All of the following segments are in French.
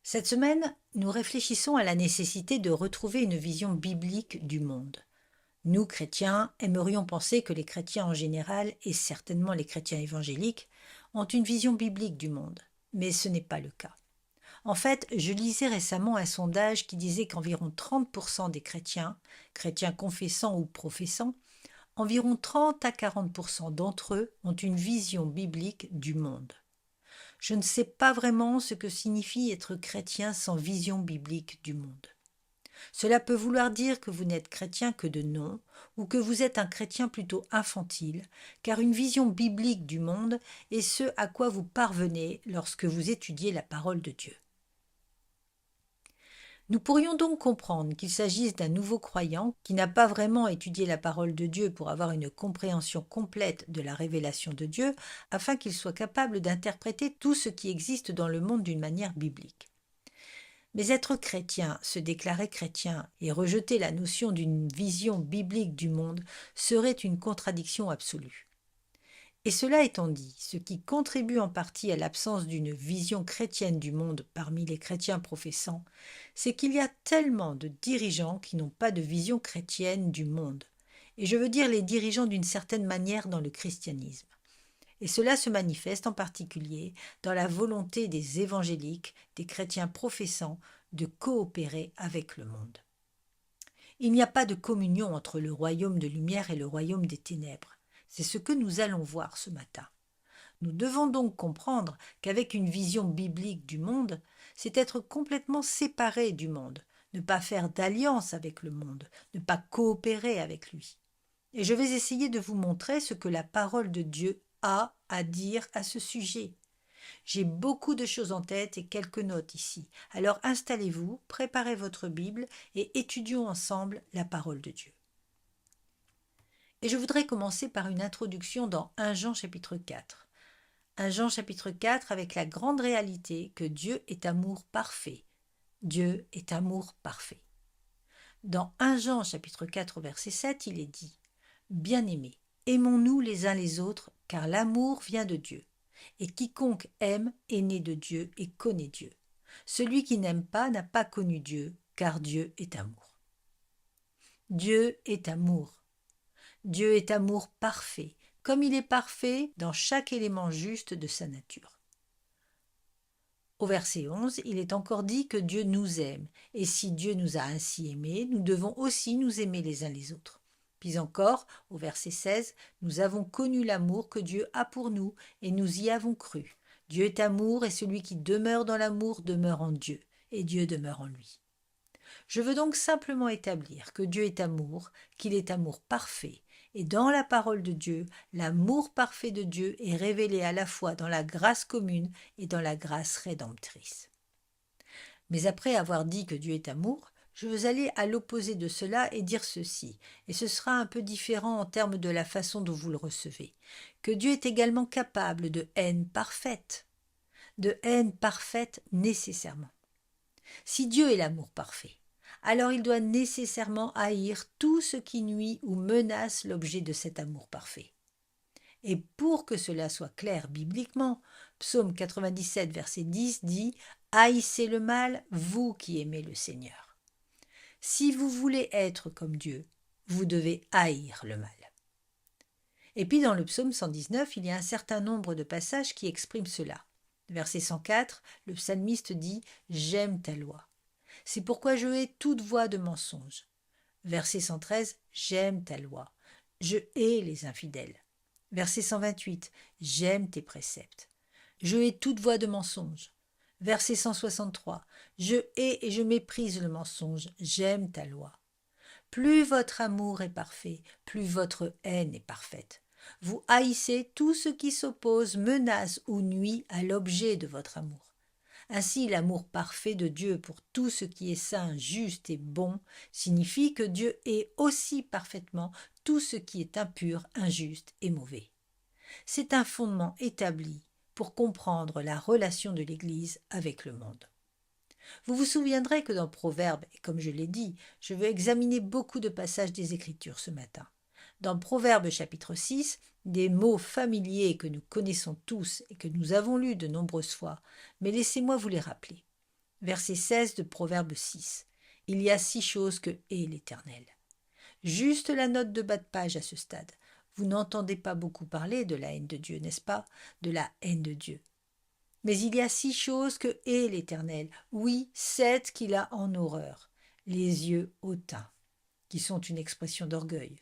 Cette semaine, nous réfléchissons à la nécessité de retrouver une vision biblique du monde. Nous, chrétiens, aimerions penser que les chrétiens en général, et certainement les chrétiens évangéliques, ont une vision biblique du monde. Mais ce n'est pas le cas. En fait, je lisais récemment un sondage qui disait qu'environ 30% des chrétiens, chrétiens confessants ou professants, environ 30 à 40% d'entre eux ont une vision biblique du monde. Je ne sais pas vraiment ce que signifie être chrétien sans vision biblique du monde. Cela peut vouloir dire que vous n'êtes chrétien que de nom, ou que vous êtes un chrétien plutôt infantile, car une vision biblique du monde est ce à quoi vous parvenez lorsque vous étudiez la parole de Dieu. Nous pourrions donc comprendre qu'il s'agisse d'un nouveau croyant qui n'a pas vraiment étudié la parole de Dieu pour avoir une compréhension complète de la révélation de Dieu, afin qu'il soit capable d'interpréter tout ce qui existe dans le monde d'une manière biblique. Mais être chrétien, se déclarer chrétien et rejeter la notion d'une vision biblique du monde serait une contradiction absolue. Et cela étant dit, ce qui contribue en partie à l'absence d'une vision chrétienne du monde parmi les chrétiens professants, c'est qu'il y a tellement de dirigeants qui n'ont pas de vision chrétienne du monde. Et je veux dire les dirigeants d'une certaine manière dans le christianisme. Et cela se manifeste en particulier dans la volonté des évangéliques, des chrétiens professants, de coopérer avec le monde. Il n'y a pas de communion entre le royaume de lumière et le royaume des ténèbres. C'est ce que nous allons voir ce matin. Nous devons donc comprendre qu'avec une vision biblique du monde, c'est être complètement séparé du monde, ne pas faire d'alliance avec le monde, ne pas coopérer avec lui. Et je vais essayer de vous montrer ce que la parole de Dieu a à dire à ce sujet. J'ai beaucoup de choses en tête et quelques notes ici. Alors installez-vous, préparez votre Bible et étudions ensemble la parole de Dieu. Et je voudrais commencer par une introduction dans 1 Jean chapitre 4. 1 Jean chapitre 4 avec la grande réalité que Dieu est amour parfait. Dieu est amour parfait. Dans 1 Jean chapitre 4 verset 7, il est dit « Bien-aimés, aimons-nous les uns les autres, car l'amour vient de Dieu. Et quiconque aime est né de Dieu et connaît Dieu. Celui qui n'aime pas n'a pas connu Dieu, car Dieu est amour. » Dieu est amour. Dieu est amour parfait, comme il est parfait dans chaque élément juste de sa nature. Au verset 11, il est encore dit que Dieu nous aime, et si Dieu nous a ainsi aimés, nous devons aussi nous aimer les uns les autres. Puis encore, au verset 16, nous avons connu l'amour que Dieu a pour nous, et nous y avons cru. Dieu est amour, et celui qui demeure dans l'amour demeure en Dieu, et Dieu demeure en lui. Je veux donc simplement établir que Dieu est amour, qu'il est amour parfait, et dans la parole de Dieu, l'amour parfait de Dieu est révélé à la fois dans la grâce commune et dans la grâce rédemptrice. Mais après avoir dit que Dieu est amour, je veux aller à l'opposé de cela et dire ceci, et ce sera un peu différent en termes de la façon dont vous le recevez, que Dieu est également capable de haine parfaite nécessairement. Si Dieu est l'amour parfait, alors il doit nécessairement haïr tout ce qui nuit ou menace l'objet de cet amour parfait. Et pour que cela soit clair bibliquement, Psaume 97, verset 10 dit « Haïssez le mal, vous qui aimez le Seigneur. » Si vous voulez être comme Dieu, vous devez haïr le mal. Et puis dans le psaume 119, il y a un certain nombre de passages qui expriment cela. Verset 104, le psalmiste dit « J'aime ta loi ». C'est pourquoi je hais toute voix de mensonge. Verset 113, j'aime ta loi. Je hais les infidèles. Verset 128, j'aime tes préceptes. Je hais toute voix de mensonge. Verset 163, je hais et je méprise le mensonge. J'aime ta loi. Plus votre amour est parfait, plus votre haine est parfaite. Vous haïssez tout ce qui s'oppose, menace ou nuit à l'objet de votre amour. Ainsi, l'amour parfait de Dieu pour tout ce qui est saint, juste et bon signifie que Dieu hait aussi parfaitement tout ce qui est impur, injuste et mauvais. C'est un fondement établi pour comprendre la relation de l'Église avec le monde. Vous vous souviendrez que dans Proverbes, et comme je l'ai dit, je veux examiner beaucoup de passages des Écritures ce matin. Dans Proverbes chapitre 6, des mots familiers que nous connaissons tous et que nous avons lus de nombreuses fois, mais laissez-moi vous les rappeler. Verset 16 de Proverbe 6. Il y a 6 choses que hait l'Éternel. Juste la note de bas de page à ce stade. Vous n'entendez pas beaucoup parler de la haine de Dieu, n'est-ce pas? De la haine de Dieu. Mais il y a 6 choses que hait l'Éternel. Oui, 7 qu'il a en horreur. Les yeux hautains, qui sont une expression d'orgueil.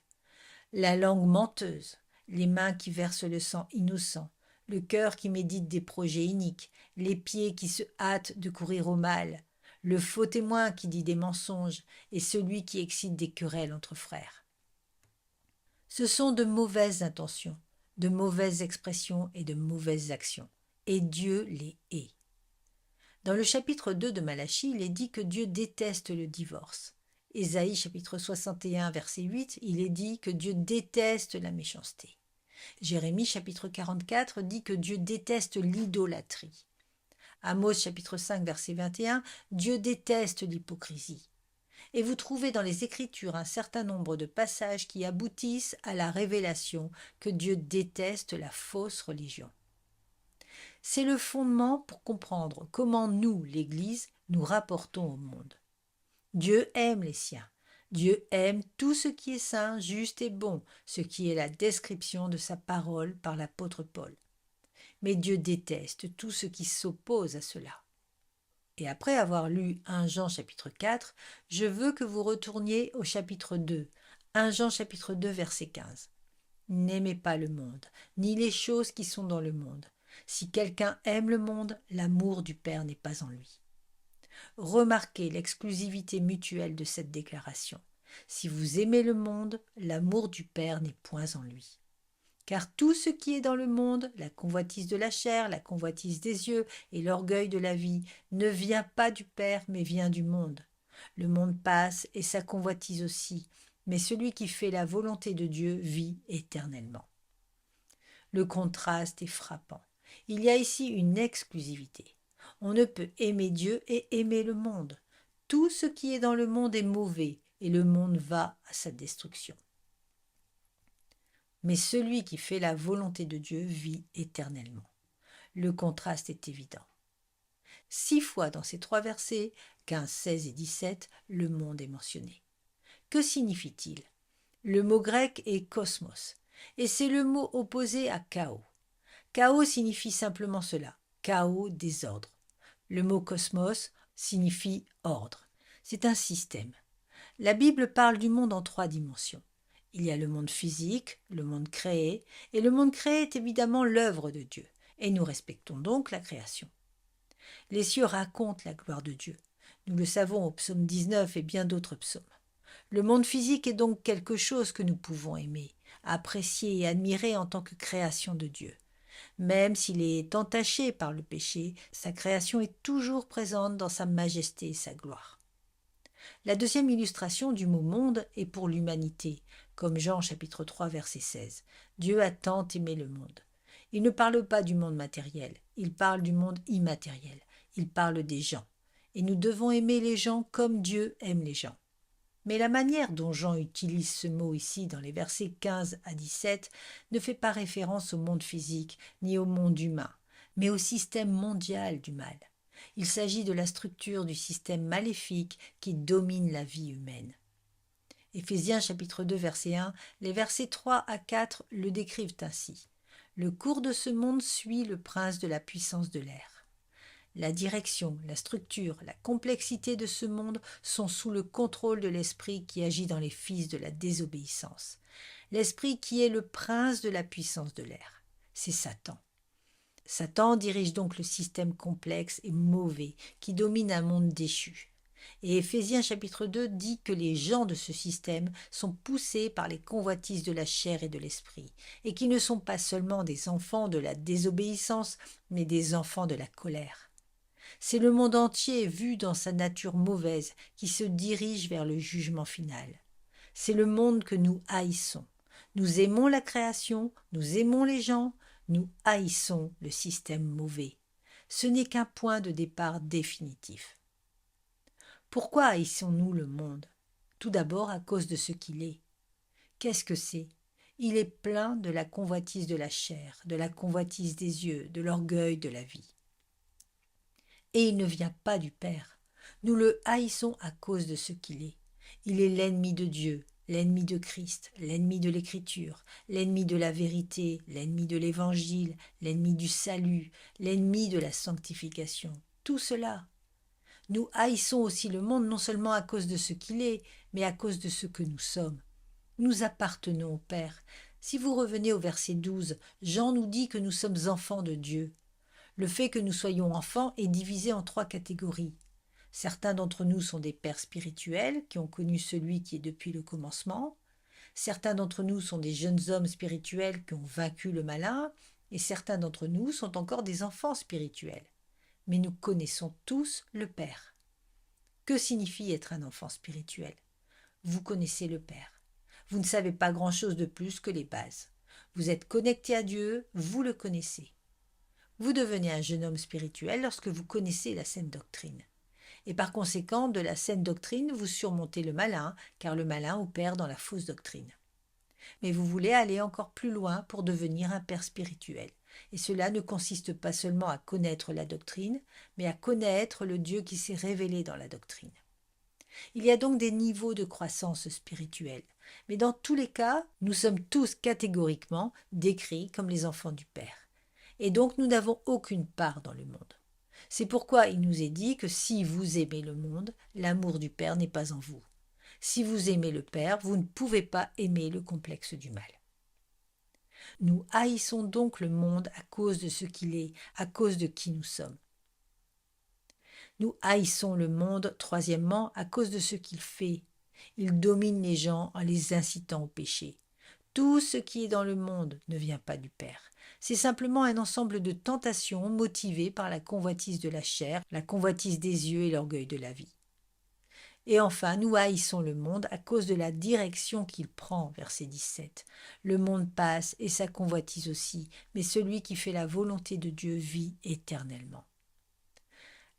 La langue menteuse, les mains qui versent le sang innocent, le cœur qui médite des projets iniques, les pieds qui se hâtent de courir au mal, le faux témoin qui dit des mensonges et celui qui excite des querelles entre frères. Ce sont de mauvaises intentions, de mauvaises expressions et de mauvaises actions, et Dieu les hait. Dans le chapitre 2 de Malachie, il est dit que Dieu déteste le divorce. Ésaïe chapitre 61 verset 8, il est dit que Dieu déteste la méchanceté. Jérémie chapitre 44 dit que Dieu déteste l'idolâtrie. Amos chapitre 5 verset 21, Dieu déteste l'hypocrisie. Et vous trouvez dans les Écritures un certain nombre de passages qui aboutissent à la révélation que Dieu déteste la fausse religion. C'est le fondement pour comprendre comment nous, l'Église, nous rapportons au monde. Dieu aime les siens. Dieu aime tout ce qui est saint, juste et bon, ce qui est la description de sa parole par l'apôtre Paul. Mais Dieu déteste tout ce qui s'oppose à cela. Et après avoir lu 1 Jean chapitre 4, je veux que vous retourniez au chapitre 2, 1 Jean chapitre 2 verset 15. N'aimez pas le monde, ni les choses qui sont dans le monde. Si quelqu'un aime le monde, l'amour du Père n'est pas en lui. Remarquez l'exclusivité mutuelle de cette déclaration. Si vous aimez le monde, l'amour du Père n'est point en lui. Car tout ce qui est dans le monde, la convoitise de la chair, la convoitise des yeux et l'orgueil de la vie, ne vient pas du Père, mais vient du monde. Le monde passe et sa convoitise aussi, mais celui qui fait la volonté de Dieu vit éternellement. Le contraste est frappant. Il y a ici une exclusivité. On ne peut aimer Dieu et aimer le monde. Tout ce qui est dans le monde est mauvais, et le monde va à sa destruction. Mais celui qui fait la volonté de Dieu vit éternellement. Le contraste est évident. 6 fois dans ces 3 versets, 15, 16 et 17, le monde est mentionné. Que signifie-t-il? Le mot grec est cosmos, et c'est le mot opposé à chaos. Chaos signifie simplement cela, chaos, désordre. Le mot cosmos signifie ordre. C'est un système. La Bible parle du monde en 3 dimensions. Il y a le monde physique, le monde créé, et le monde créé est évidemment l'œuvre de Dieu, et nous respectons donc la création. Les cieux racontent la gloire de Dieu. Nous le savons au psaume 19 et bien d'autres psaumes. Le monde physique est donc quelque chose que nous pouvons aimer, apprécier et admirer en tant que création de Dieu. Même s'il est entaché par le péché, sa création est toujours présente dans sa majesté et sa gloire. La deuxième illustration du mot monde est pour l'humanité, comme Jean chapitre 3 verset 16. Dieu a tant aimé le monde. Il ne parle pas du monde matériel, il parle du monde immatériel, il parle des gens. Et nous devons aimer les gens comme Dieu aime les gens. Mais la manière dont Jean utilise ce mot ici dans les versets 15 à 17 ne fait pas référence au monde physique ni au monde humain, mais au système mondial du mal. Il s'agit de la structure du système maléfique qui domine la vie humaine. Éphésiens chapitre 2 verset 1, les versets 3 à 4 le décrivent ainsi. Le cours de ce monde suit le prince de la puissance de l'air. La direction, la structure, la complexité de ce monde sont sous le contrôle de l'esprit qui agit dans les fils de la désobéissance. L'esprit qui est le prince de la puissance de l'air, c'est Satan. Satan dirige donc le système complexe et mauvais qui domine un monde déchu. Et Éphésiens chapitre 2 dit que les gens de ce système sont poussés par les convoitises de la chair et de l'esprit, et qui ne sont pas seulement des enfants de la désobéissance, mais des enfants de la colère. C'est le monde entier vu dans sa nature mauvaise qui se dirige vers le jugement final. C'est le monde que nous haïssons. Nous aimons la création, nous aimons les gens, nous haïssons le système mauvais. Ce n'est qu'un point de départ définitif. Pourquoi haïssons-nous le monde? Tout d'abord à cause de ce qu'il est. Qu'est-ce que c'est? Il est plein de la convoitise de la chair, de la convoitise des yeux, de l'orgueil de la vie. et il ne vient pas du Père. Nous le haïssons à cause de ce qu'il est. Il est l'ennemi de Dieu, l'ennemi de Christ, l'ennemi de l'Écriture, l'ennemi de la vérité, l'ennemi de l'Évangile, l'ennemi du salut, l'ennemi de la sanctification. Tout cela. Nous haïssons aussi le monde non seulement à cause de ce qu'il est, mais à cause de ce que nous sommes. Nous appartenons au Père. Si vous revenez au verset 12, Jean nous dit que nous sommes enfants de Dieu. Le fait que nous soyons enfants est divisé en 3 catégories. Certains d'entre nous sont des pères spirituels qui ont connu celui qui est depuis le commencement. Certains d'entre nous sont des jeunes hommes spirituels qui ont vaincu le malin. Et certains d'entre nous sont encore des enfants spirituels. Mais nous connaissons tous le Père. Que signifie être un enfant spirituel? Vous connaissez le Père. Vous ne savez pas grand-chose de plus que les bases. Vous êtes connecté à Dieu, vous le connaissez. Vous devenez un jeune homme spirituel lorsque vous connaissez la saine doctrine. Et par conséquent, de la saine doctrine, vous surmontez le malin, car le malin opère dans la fausse doctrine. Mais vous voulez aller encore plus loin pour devenir un père spirituel. Et cela ne consiste pas seulement à connaître la doctrine, mais à connaître le Dieu qui s'est révélé dans la doctrine. Il y a donc des niveaux de croissance spirituelle, mais dans tous les cas, nous sommes tous catégoriquement décrits comme les enfants du Père. Et donc nous n'avons aucune part dans le monde. C'est pourquoi il nous est dit que si vous aimez le monde, l'amour du Père n'est pas en vous. Si vous aimez le Père, vous ne pouvez pas aimer le complexe du mal. Nous haïssons donc le monde à cause de ce qu'il est, à cause de qui nous sommes. Nous haïssons le monde, troisièmement, à cause de ce qu'il fait. Il domine les gens en les incitant au péché. Tout ce qui est dans le monde ne vient pas du Père. C'est simplement un ensemble de tentations motivées par la convoitise de la chair, la convoitise des yeux et l'orgueil de la vie. Et enfin, nous haïssons le monde à cause de la direction qu'il prend, verset 17. Le monde passe et sa convoitise aussi, mais celui qui fait la volonté de Dieu vit éternellement.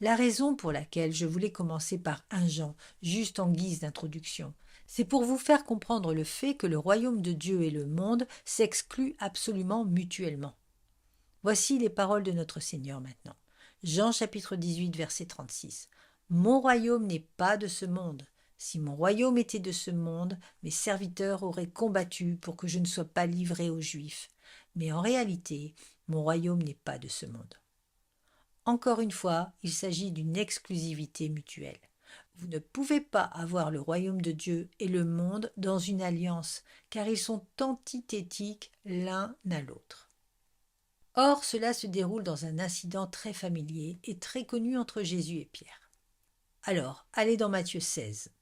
La raison pour laquelle je voulais commencer par 1 Jean, juste en guise d'introduction, c'est pour vous faire comprendre le fait que le royaume de Dieu et le monde s'excluent absolument mutuellement. Voici les paroles de notre Seigneur maintenant. Jean chapitre 18, verset 36. « Mon royaume n'est pas de ce monde. Si mon royaume était de ce monde, mes serviteurs auraient combattu pour que je ne sois pas livré aux Juifs. Mais en réalité, mon royaume n'est pas de ce monde. » Encore une fois, il s'agit d'une exclusivité mutuelle. Vous ne pouvez pas avoir le royaume de Dieu et le monde dans une alliance, car ils sont antithétiques l'un à l'autre. Or, cela se déroule dans un incident très familier et très connu entre Jésus et Pierre. Alors, allez dans Matthieu 16.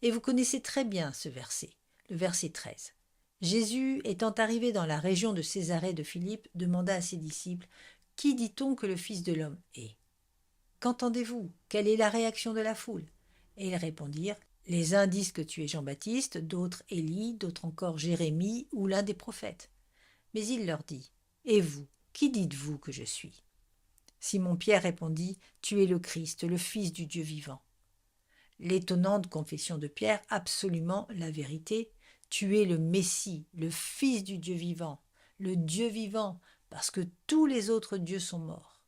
Et vous connaissez très bien ce verset, le verset 13. Jésus, étant arrivé dans la région de Césarée de Philippe, demanda à ses disciples « Qui dit-on que le Fils de l'homme est ?» Qu'entendez-vous? Quelle est la réaction de la foule? Et ils répondirent « Les uns disent que tu es Jean-Baptiste, d'autres Élie, d'autres encore Jérémie ou l'un des prophètes. » Mais il leur dit « Et vous, qui dites-vous que je suis ?» Simon-Pierre répondit « Tu es le Christ, le Fils du Dieu vivant. » L'étonnante confession de Pierre, absolument la vérité. Tu es le Messie, le Fils du Dieu vivant, le Dieu vivant, parce que tous les autres dieux sont morts.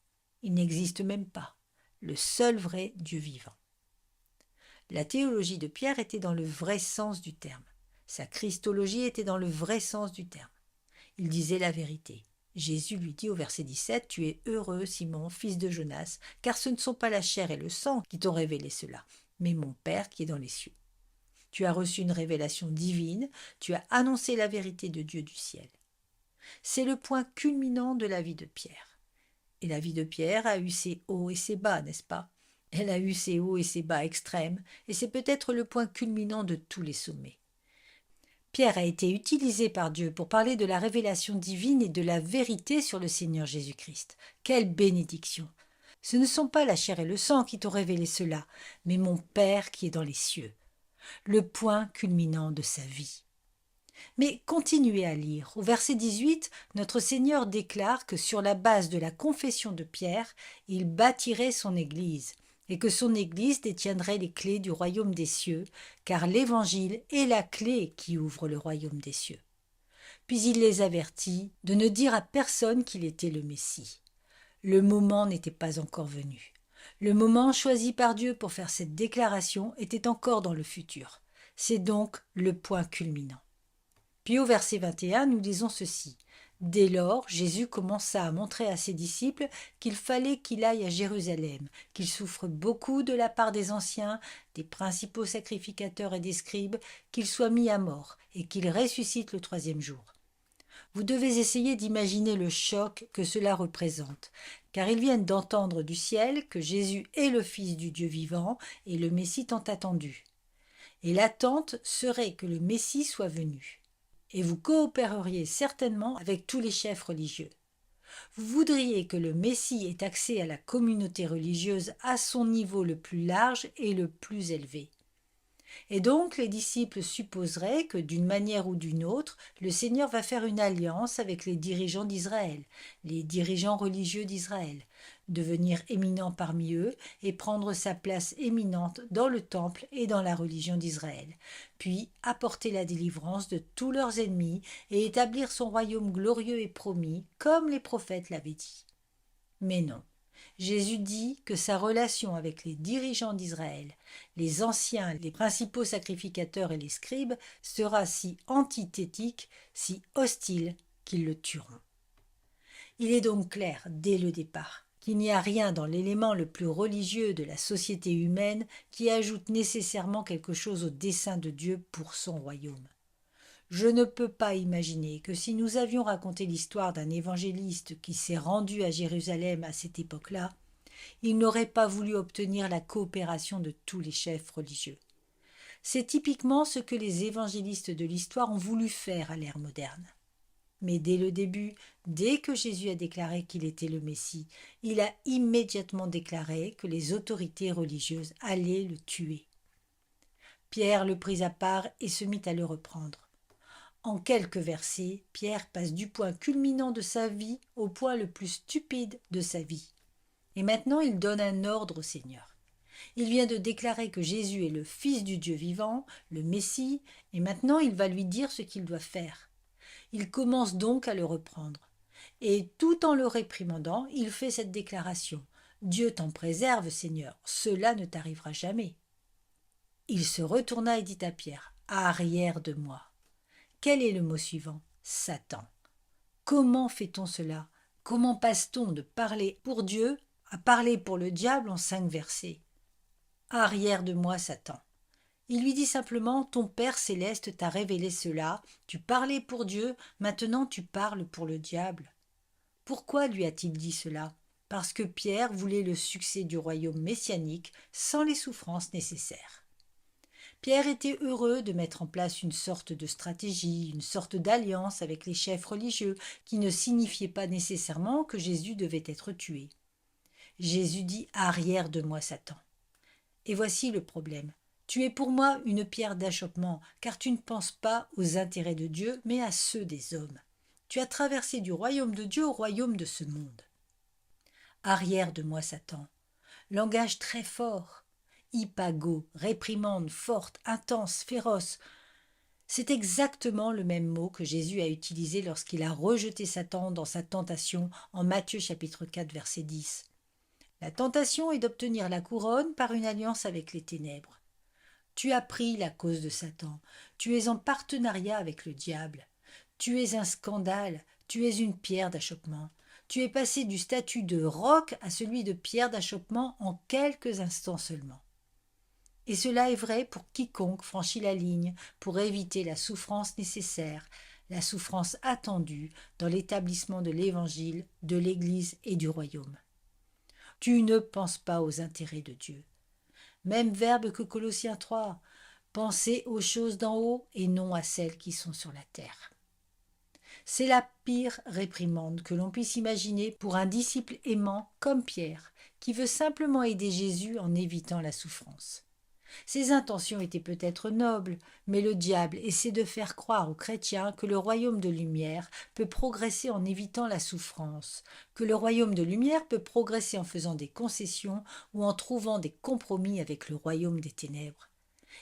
Il n'existe même pas, le seul vrai Dieu vivant. La théologie de Pierre était dans le vrai sens du terme. Sa christologie était dans le vrai sens du terme. Il disait la vérité. Jésus lui dit au verset 17 « Tu es heureux, Simon, fils de Jonas, car ce ne sont pas la chair et le sang qui t'ont révélé cela, mais mon Père qui est dans les cieux. Tu as reçu une révélation divine, tu as annoncé la vérité de Dieu du ciel. » C'est le point culminant de la vie de Pierre. Et la vie de Pierre a eu ses hauts et ses bas, n'est-ce pas? Elle a eu ses hauts et ses bas extrêmes, et c'est peut-être le point culminant de tous les sommets. Pierre a été utilisé par Dieu pour parler de la révélation divine et de la vérité sur le Seigneur Jésus-Christ. Quelle bénédiction! Ce ne sont pas la chair et le sang qui t'ont révélé cela, mais mon Père qui est dans les cieux. Le point culminant de sa vie. Mais continuez à lire. Au verset 18, notre Seigneur déclare que sur la base de la confession de Pierre, il bâtirait son Église, et que son Église détiendrait les clés du royaume des cieux, car l'Évangile est la clé qui ouvre le royaume des cieux. Puis il les avertit de ne dire à personne qu'il était le Messie. Le moment n'était pas encore venu. Le moment choisi par Dieu pour faire cette déclaration était encore dans le futur. C'est donc le point culminant. Puis au verset 21, nous lisons ceci. Dès lors, Jésus commença à montrer à ses disciples qu'il fallait qu'il aille à Jérusalem, qu'il souffre beaucoup de la part des anciens, des principaux sacrificateurs et des scribes, qu'il soit mis à mort et qu'il ressuscite le troisième jour. Vous devez essayer d'imaginer le choc que cela représente, car ils viennent d'entendre du ciel que Jésus est le Fils du Dieu vivant et le Messie tant attendu. Et l'attente serait que le Messie soit venu. Et vous coopéreriez certainement avec tous les chefs religieux. Vous voudriez que le Messie ait accès à la communauté religieuse à son niveau le plus large et le plus élevé. Et donc les disciples supposeraient que d'une manière ou d'une autre, le Seigneur va faire une alliance avec les dirigeants d'Israël, les dirigeants religieux d'Israël, devenir éminent parmi eux et prendre sa place éminente dans le temple et dans la religion d'Israël, puis apporter la délivrance de tous leurs ennemis et établir son royaume glorieux et promis, comme les prophètes l'avaient dit. Mais non. Jésus dit que sa relation avec les dirigeants d'Israël, les anciens, les principaux sacrificateurs et les scribes, sera si antithétique, si hostile qu'ils le tueront. Il est donc clair, dès le départ, qu'il n'y a rien dans l'élément le plus religieux de la société humaine qui ajoute nécessairement quelque chose au dessein de Dieu pour son royaume. Je ne peux pas imaginer que si nous avions raconté l'histoire d'un évangéliste qui s'est rendu à Jérusalem à cette époque-là, il n'aurait pas voulu obtenir la coopération de tous les chefs religieux. C'est typiquement ce que les évangélistes de l'histoire ont voulu faire à l'ère moderne. Mais dès le début, dès que Jésus a déclaré qu'il était le Messie, il a immédiatement déclaré que les autorités religieuses allaient le tuer. Pierre le prit à part et se mit à le reprendre. En quelques versets, Pierre passe du point culminant de sa vie au point le plus stupide de sa vie. Et maintenant, il donne un ordre au Seigneur. Il vient de déclarer que Jésus est le Fils du Dieu vivant, le Messie, et maintenant il va lui dire ce qu'il doit faire. Il commence donc à le reprendre. Et tout en le réprimandant, il fait cette déclaration. « Dieu t'en préserve, Seigneur, cela ne t'arrivera jamais. » Il se retourna et dit à Pierre, « Arrière de moi. » Quel est le mot suivant? Satan. Comment fait-on cela? Comment passe-t-on de parler pour Dieu à parler pour le diable en 5 versets? Arrière de moi, Satan. Il lui dit simplement, ton Père céleste t'a révélé cela, tu parlais pour Dieu, maintenant tu parles pour le diable. Pourquoi lui a-t-il dit cela? Parce que Pierre voulait le succès du royaume messianique sans les souffrances nécessaires. Pierre était heureux de mettre en place une sorte de stratégie, une sorte d'alliance avec les chefs religieux qui ne signifiait pas nécessairement que Jésus devait être tué. Jésus dit « Arrière de moi, Satan ». Et voici le problème. Tu es pour moi une pierre d'achoppement, car tu ne penses pas aux intérêts de Dieu, mais à ceux des hommes. Tu as traversé du royaume de Dieu au royaume de ce monde. Arrière de moi, Satan. Langage très fort. Hypago, réprimande forte, intense, féroce. C'est exactement le même mot que Jésus a utilisé lorsqu'il a rejeté Satan dans sa tentation en Matthieu chapitre 4 verset 10. La tentation est d'obtenir la couronne par une alliance avec les ténèbres. Tu as pris la cause de Satan, tu es en partenariat avec le diable. Tu es un scandale, tu es une pierre d'achoppement. Tu es passé du statut de roc à celui de pierre d'achoppement en quelques instants seulement. Et cela est vrai pour quiconque franchit la ligne pour éviter la souffrance nécessaire, la souffrance attendue dans l'établissement de l'Évangile, de l'Église et du royaume. Tu ne penses pas aux intérêts de Dieu. Même verbe que Colossiens 3, penser aux choses d'en haut et non à celles qui sont sur la terre. C'est la pire réprimande que l'on puisse imaginer pour un disciple aimant comme Pierre, qui veut simplement aider Jésus en évitant la souffrance. Ses intentions étaient peut-être nobles, mais le diable essaie de faire croire aux chrétiens que le royaume de lumière peut progresser en évitant la souffrance, que le royaume de lumière peut progresser en faisant des concessions ou en trouvant des compromis avec le royaume des ténèbres.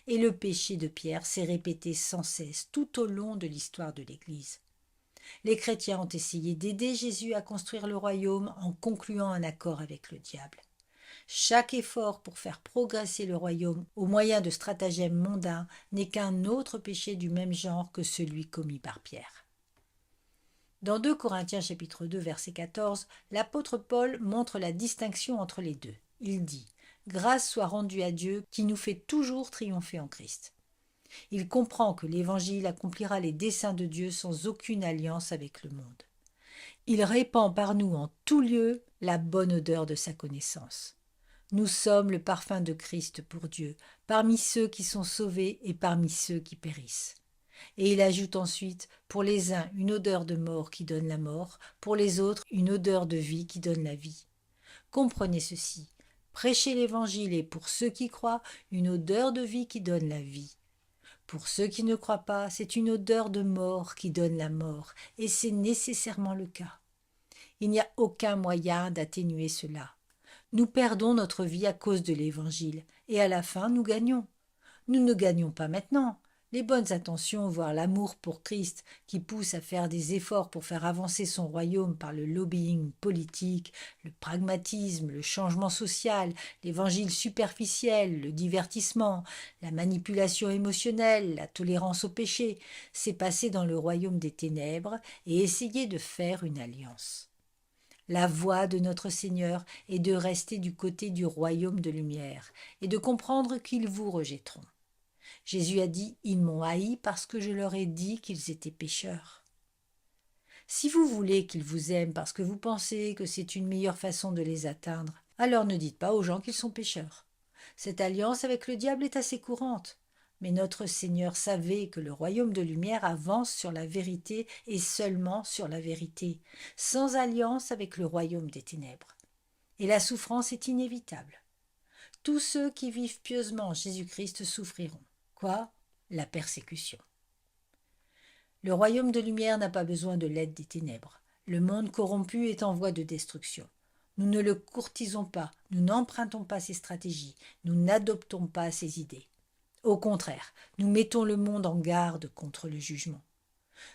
Et le péché de Pierre s'est répété sans cesse tout au long de l'histoire de l'Église. Les chrétiens ont essayé d'aider Jésus à construire le royaume en concluant un accord avec le diable. Chaque effort pour faire progresser le royaume au moyen de stratagèmes mondains n'est qu'un autre péché du même genre que celui commis par Pierre. Dans 2 Corinthiens chapitre 2 verset 14, l'apôtre Paul montre la distinction entre les deux. Il dit « Grâce soit rendue à Dieu qui nous fait toujours triompher en Christ ». Il comprend que l'Évangile accomplira les desseins de Dieu sans aucune alliance avec le monde. Il répand par nous en tout lieu la bonne odeur de sa connaissance. Nous sommes le parfum de Christ pour Dieu, parmi ceux qui sont sauvés et parmi ceux qui périssent. Et il ajoute ensuite, pour les uns une odeur de mort qui donne la mort, pour les autres une odeur de vie qui donne la vie. Comprenez ceci, prêchez l'Évangile est pour ceux qui croient une odeur de vie qui donne la vie. Pour ceux qui ne croient pas, c'est une odeur de mort qui donne la mort, et c'est nécessairement le cas. Il n'y a aucun moyen d'atténuer cela. Nous perdons notre vie à cause de l'Évangile, et à la fin nous gagnons. Nous ne gagnons pas maintenant. Les bonnes intentions, voire l'amour pour Christ, qui pousse à faire des efforts pour faire avancer son royaume par le lobbying politique, le pragmatisme, le changement social, l'évangile superficiel, le divertissement, la manipulation émotionnelle, la tolérance au péché, c'est passer dans le royaume des ténèbres et essayer de faire une alliance. La voie de notre Seigneur est de rester du côté du royaume de lumière et de comprendre qu'ils vous rejetteront. Jésus a dit « Ils m'ont haï parce que je leur ai dit qu'ils étaient pécheurs ». Si vous voulez qu'ils vous aiment parce que vous pensez que c'est une meilleure façon de les atteindre, alors ne dites pas aux gens qu'ils sont pécheurs. Cette alliance avec le diable est assez courante. Mais notre Seigneur savait que le royaume de lumière avance sur la vérité et seulement sur la vérité, sans alliance avec le royaume des ténèbres. Et la souffrance est inévitable. Tous ceux qui vivent pieusement en Jésus-Christ souffriront. Quoi ? La persécution. Le royaume de lumière n'a pas besoin de l'aide des ténèbres. Le monde corrompu est en voie de destruction. Nous ne le courtisons pas, nous n'empruntons pas ses stratégies, nous n'adoptons pas ses idées. Au contraire, nous mettons le monde en garde contre le jugement.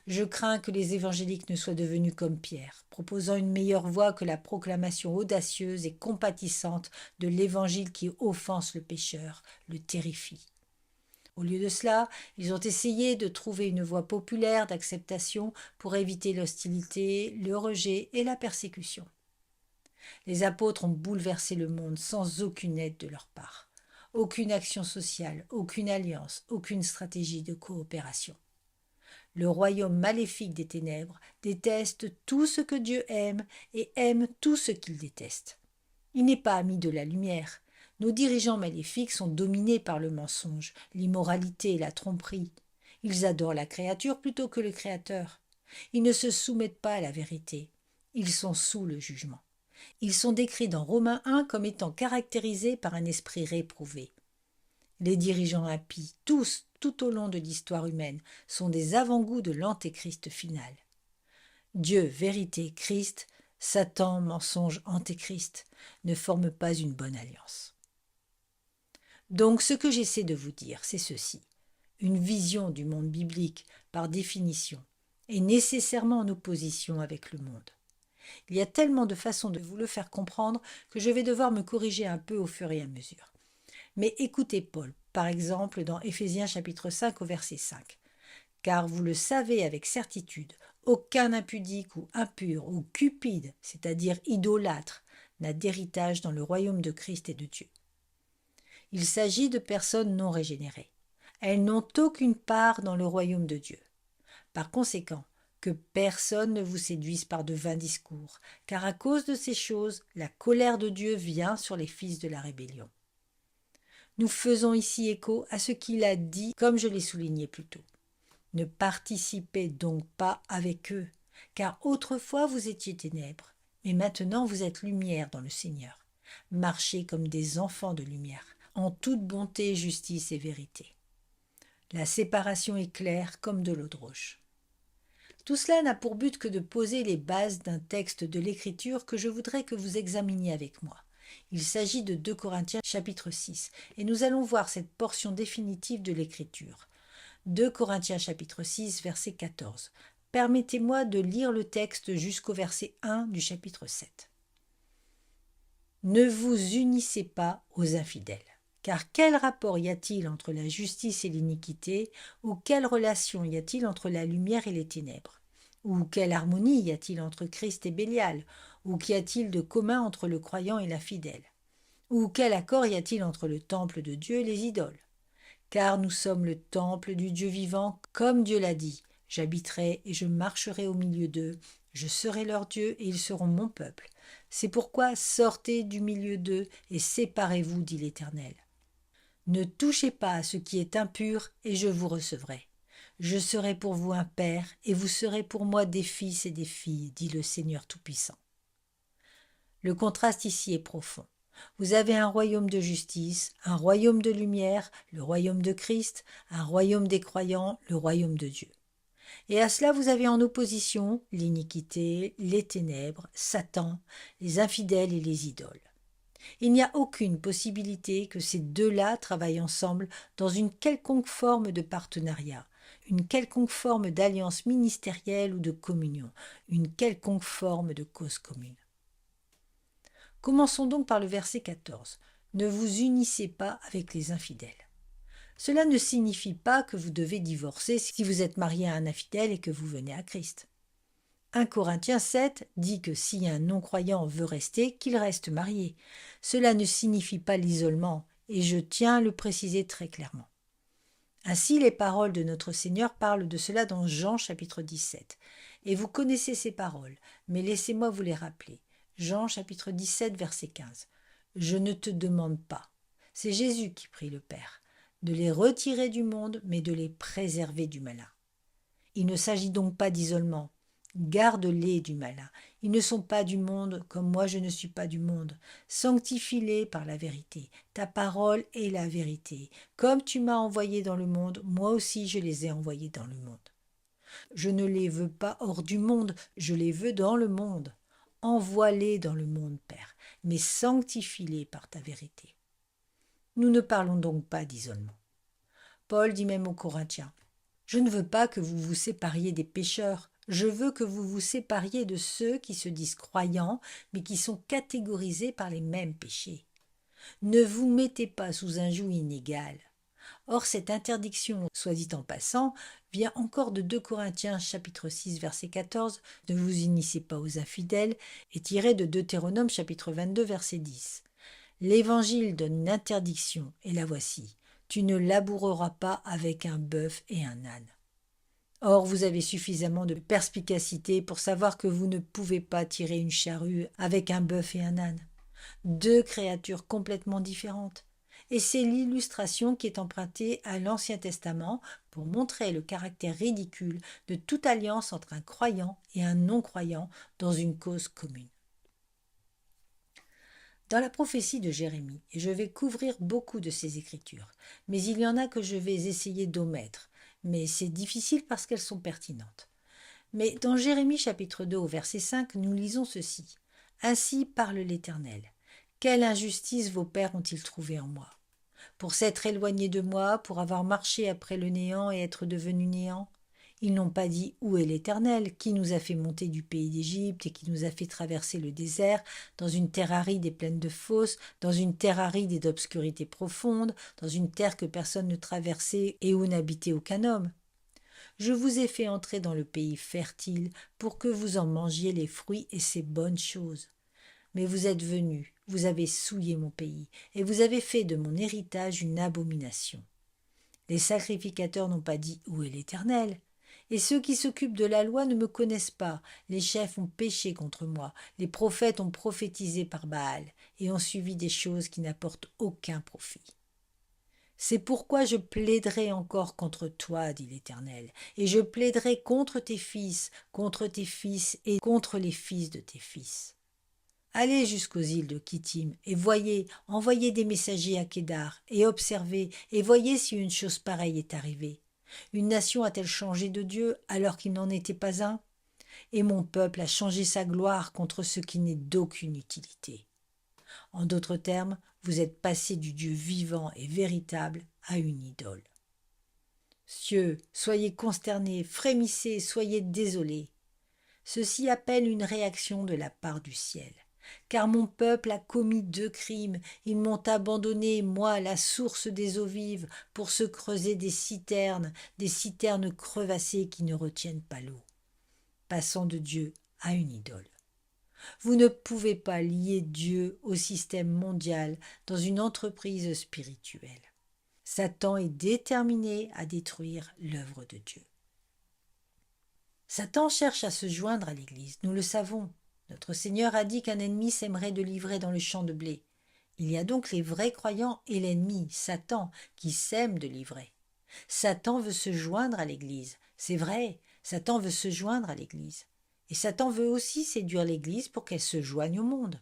Je crains que les évangéliques ne soient devenus comme Pierre, proposant une meilleure voie que la proclamation audacieuse et compatissante de l'évangile qui offense le pécheur, le terrifie. Au lieu de cela, ils ont essayé de trouver une voie populaire d'acceptation pour éviter l'hostilité, le rejet et la persécution. Les apôtres ont bouleversé le monde sans aucune aide de leur part. Aucune action sociale, aucune alliance, aucune stratégie de coopération. Le royaume maléfique des ténèbres déteste tout ce que Dieu aime et aime tout ce qu'il déteste. Il n'est pas ami de la lumière. Nos dirigeants maléfiques sont dominés par le mensonge, l'immoralité et la tromperie. Ils adorent la créature plutôt que le Créateur. Ils ne se soumettent pas à la vérité. Ils sont sous le jugement. Ils sont décrits dans Romains 1 comme étant caractérisés par un esprit réprouvé. Les dirigeants impies, tous, tout au long de l'histoire humaine, sont des avant-goûts de l'antéchrist final. Dieu, vérité, Christ, Satan, mensonge, antéchrist, ne forment pas une bonne alliance. Donc ce que j'essaie de vous dire, c'est ceci. Une vision du monde biblique, par définition, est nécessairement en opposition avec le monde. Il y a tellement de façons de vous le faire comprendre que je vais devoir me corriger un peu au fur et à mesure. Mais écoutez Paul, par exemple dans Éphésiens chapitre 5 au verset 5. « Car vous le savez avec certitude, aucun impudique ou impur ou cupide, c'est-à-dire idolâtre, n'a d'héritage dans le royaume de Christ et de Dieu. » Il s'agit de personnes non régénérées. Elles n'ont aucune part dans le royaume de Dieu. Par conséquent, que personne ne vous séduise par de vains discours, car à cause de ces choses, la colère de Dieu vient sur les fils de la rébellion. Nous faisons ici écho à ce qu'il a dit, comme je l'ai souligné plus tôt. Ne participez donc pas avec eux, car autrefois vous étiez ténèbres, mais maintenant vous êtes lumière dans le Seigneur. Marchez comme des enfants de lumière, en toute bonté, justice et vérité. La séparation est claire comme de l'eau de roche. Tout cela n'a pour but que de poser les bases d'un texte de l'Écriture que je voudrais que vous examiniez avec moi. Il s'agit de 2 Corinthiens chapitre 6, et nous allons voir cette portion définitive de l'Écriture. 2 Corinthiens chapitre 6, verset 14. Permettez-moi de lire le texte jusqu'au verset 1 du chapitre 7. Ne vous unissez pas aux infidèles. Car quel rapport y a-t-il entre la justice et l'iniquité, ou quelle relation y a-t-il entre la lumière et les ténèbres? Ou quelle harmonie y a-t-il entre Christ et Bélial? Ou qu'y a-t-il de commun entre le croyant et l'infidèle? Ou quel accord y a-t-il entre le temple de Dieu et les idoles? Car nous sommes le temple du Dieu vivant, comme Dieu l'a dit. J'habiterai et je marcherai au milieu d'eux, je serai leur Dieu et ils seront mon peuple. C'est pourquoi sortez du milieu d'eux et séparez-vous, dit l'Éternel. Ne touchez pas à ce qui est impur et je vous recevrai. Je serai pour vous un père et vous serez pour moi des fils et des filles, dit le Seigneur Tout-Puissant. Le contraste ici est profond. Vous avez un royaume de justice, un royaume de lumière, le royaume de Christ, un royaume des croyants, le royaume de Dieu. Et à cela vous avez en opposition l'iniquité, les ténèbres, Satan, les infidèles et les idoles. Il n'y a aucune possibilité que ces deux-là travaillent ensemble dans une quelconque forme de partenariat, une quelconque forme d'alliance ministérielle ou de communion, une quelconque forme de cause commune. Commençons donc par le verset 14. Ne vous unissez pas avec les infidèles. Cela ne signifie pas que vous devez divorcer si vous êtes marié à un infidèle et que vous venez à Christ. 1 Corinthiens 7 dit que si un non-croyant veut rester, qu'il reste marié. Cela ne signifie pas l'isolement, et je tiens à le préciser très clairement. Ainsi, les paroles de notre Seigneur parlent de cela dans Jean chapitre 17. Et vous connaissez ces paroles, mais laissez-moi vous les rappeler. Jean chapitre 17, verset 15. Je ne te demande pas, c'est Jésus qui prie le Père, de les retirer du monde, mais de les préserver du malin. Il ne s'agit donc pas d'isolement. Garde-les du malin. Ils ne sont pas du monde, comme moi je ne suis pas du monde. Sanctifie-les par la vérité. Ta parole est la vérité. Comme tu m'as envoyé dans le monde, moi aussi je les ai envoyés dans le monde. Je ne les veux pas hors du monde, je les veux dans le monde. Envoie-les dans le monde, Père, mais sanctifie-les par ta vérité. Nous ne parlons donc pas d'isolement. Paul dit même aux Corinthiens, « Je ne veux pas que vous vous sépariez des pécheurs, je veux que vous vous sépariez de ceux qui se disent croyants, mais qui sont catégorisés par les mêmes péchés. Ne vous mettez pas sous un joug inégal. » Or, cette interdiction, soit dit en passant, vient encore de 2 Corinthiens chapitre 6 verset 14, « Ne vous unissez pas aux infidèles » et tiré de Deutéronome chapitre 22 verset 10. L'Évangile donne une interdiction, et la voici. Tu ne laboureras pas avec un bœuf et un âne. Or, vous avez suffisamment de perspicacité pour savoir que vous ne pouvez pas tirer une charrue avec un bœuf et un âne. Deux créatures complètement différentes. Et c'est l'illustration qui est empruntée à l'Ancien Testament pour montrer le caractère ridicule de toute alliance entre un croyant et un non-croyant dans une cause commune. Dans la prophétie de Jérémie, et je vais couvrir beaucoup de ces écritures, mais il y en a que je vais essayer d'omettre, mais c'est difficile parce qu'elles sont pertinentes. Mais dans Jérémie chapitre 2 au verset 5, nous lisons ceci. « Ainsi parle l'Éternel. Quelle injustice vos pères ont-ils trouvé en moi? Pour s'être éloignés de moi, pour avoir marché après le néant et être devenus néant? Ils n'ont pas dit où est l'Éternel, qui nous a fait monter du pays d'Égypte et qui nous a fait traverser le désert, dans une terre aride et pleine de fosses, dans une terre aride et d'obscurité profonde, dans une terre que personne ne traversait et où n'habitait aucun homme. Je vous ai fait entrer dans le pays fertile pour que vous en mangiez les fruits et ses bonnes choses. Mais vous êtes venus, vous avez souillé mon pays, et vous avez fait de mon héritage une abomination. Les sacrificateurs n'ont pas dit où est l'Éternel. Et ceux qui s'occupent de la loi ne me connaissent pas. Les chefs ont péché contre moi. Les prophètes ont prophétisé par Baal et ont suivi des choses qui n'apportent aucun profit. C'est pourquoi je plaiderai encore contre toi, dit l'Éternel, et je plaiderai contre tes fils et contre les fils de tes fils. Allez jusqu'aux îles de Kittim, et voyez, envoyez des messagers à Kédar, et observez, et voyez si une chose pareille est arrivée. Une nation a-t-elle changé de Dieu alors qu'il n'en était pas un? Et mon peuple a changé sa gloire contre ce qui n'est d'aucune utilité. En d'autres termes, vous êtes passé du Dieu vivant et véritable à une idole. Cieux, soyez consternés, frémissez, soyez désolés. Ceci appelle une réaction de la part du ciel. Car mon peuple a commis 2 crimes. Ils m'ont abandonné, moi, la source des eaux vives, pour se creuser des citernes crevassées qui ne retiennent pas l'eau, passant de Dieu à une idole. Vous ne pouvez pas lier Dieu au système mondial dans une entreprise spirituelle. Satan est déterminé à détruire l'œuvre de Dieu. Satan cherche à se joindre à l'Église, nous le savons. Notre Seigneur a dit qu'un ennemi s'aimerait de livrer dans le champ de blé. Il y a donc les vrais croyants et l'ennemi, Satan, qui s'aiment de livrer. Satan veut se joindre à l'Église. C'est vrai, Satan veut se joindre à l'Église. Et Satan veut aussi séduire l'Église pour qu'elle se joigne au monde.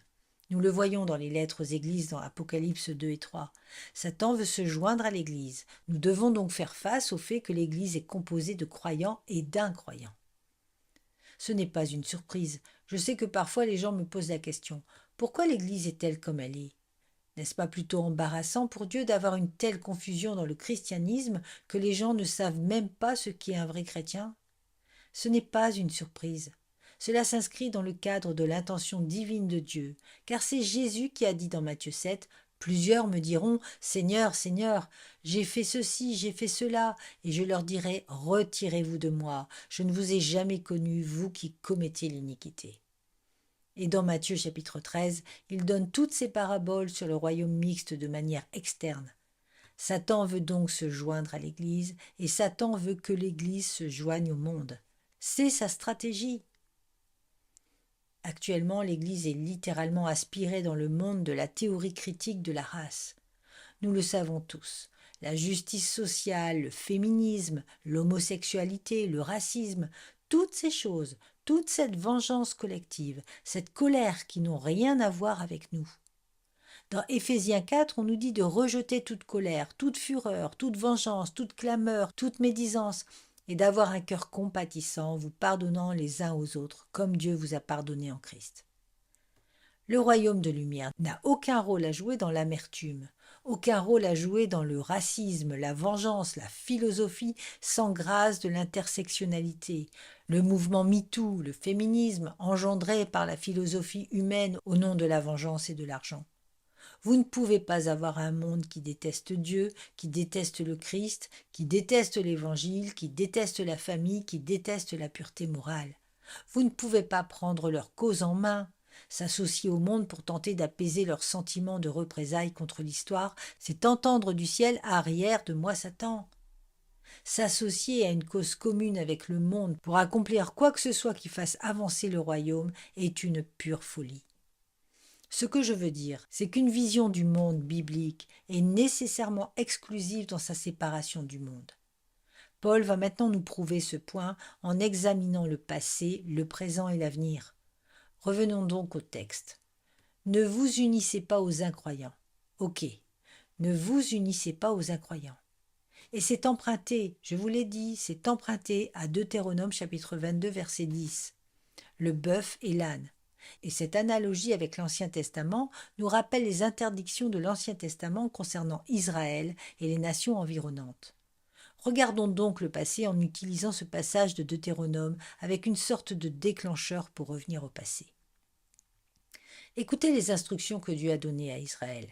Nous le voyons dans les lettres aux églises dans Apocalypse 2 et 3. Satan veut se joindre à l'Église. Nous devons donc faire face au fait que l'Église est composée de croyants et d'incroyants. Ce n'est pas une surprise. Je sais que parfois les gens me posent la question « Pourquoi l'Église est-elle comme elle est ?» N'est-ce pas plutôt embarrassant pour Dieu d'avoir une telle confusion dans le christianisme que les gens ne savent même pas ce qu'est un vrai chrétien ? Ce n'est pas une surprise. Cela s'inscrit dans le cadre de l'intention divine de Dieu, car c'est Jésus qui a dit dans Matthieu 7 « Plusieurs me diront « Seigneur, Seigneur, j'ai fait ceci, j'ai fait cela », et je leur dirai « Retirez-vous de moi, je ne vous ai jamais connu, vous qui commettez l'iniquité ». Et dans Matthieu chapitre 13, il donne toutes ces paraboles sur le royaume mixte de manière externe. Satan veut donc se joindre à l'Église, et Satan veut que l'Église se joigne au monde. C'est sa stratégie. Actuellement, l'Église est littéralement aspirée dans le monde de la théorie critique de la race. Nous le savons tous. La justice sociale, le féminisme, l'homosexualité, le racisme, toutes ces choses, toute cette vengeance collective, cette colère qui n'ont rien à voir avec nous. Dans Éphésiens 4, on nous dit de rejeter toute colère, toute fureur, toute vengeance, toute clameur, toute médisance, et d'avoir un cœur compatissant, vous pardonnant les uns aux autres, comme Dieu vous a pardonné en Christ. Le royaume de lumière n'a aucun rôle à jouer dans l'amertume, aucun rôle à jouer dans le racisme, la vengeance, la philosophie sans grâce de l'intersectionnalité, le mouvement MeToo, le féminisme engendré par la philosophie humaine au nom de la vengeance et de l'argent. Vous ne pouvez pas avoir un monde qui déteste Dieu, qui déteste le Christ, qui déteste l'Évangile, qui déteste la famille, qui déteste la pureté morale. Vous ne pouvez pas prendre leur cause en main. S'associer au monde pour tenter d'apaiser leurs sentiments de représailles contre l'histoire, c'est entendre du ciel « Arrière de moi, Satan !» S'associer à une cause commune avec le monde pour accomplir quoi que ce soit qui fasse avancer le royaume est une pure folie. Ce que je veux dire, c'est qu'une vision du monde biblique est nécessairement exclusive dans sa séparation du monde. Paul va maintenant nous prouver ce point en examinant le passé, le présent et l'avenir. Revenons donc au texte. Ne vous unissez pas aux incroyants. Ok, ne vous unissez pas aux incroyants. Et c'est emprunté, je vous l'ai dit, c'est emprunté à Deutéronome chapitre 22 verset 10. Le bœuf et l'âne. Et cette analogie avec l'Ancien Testament nous rappelle les interdictions de l'Ancien Testament concernant Israël et les nations environnantes. Regardons donc le passé en utilisant ce passage de Deutéronome avec une sorte de déclencheur pour revenir au passé. Écoutez les instructions que Dieu a données à Israël.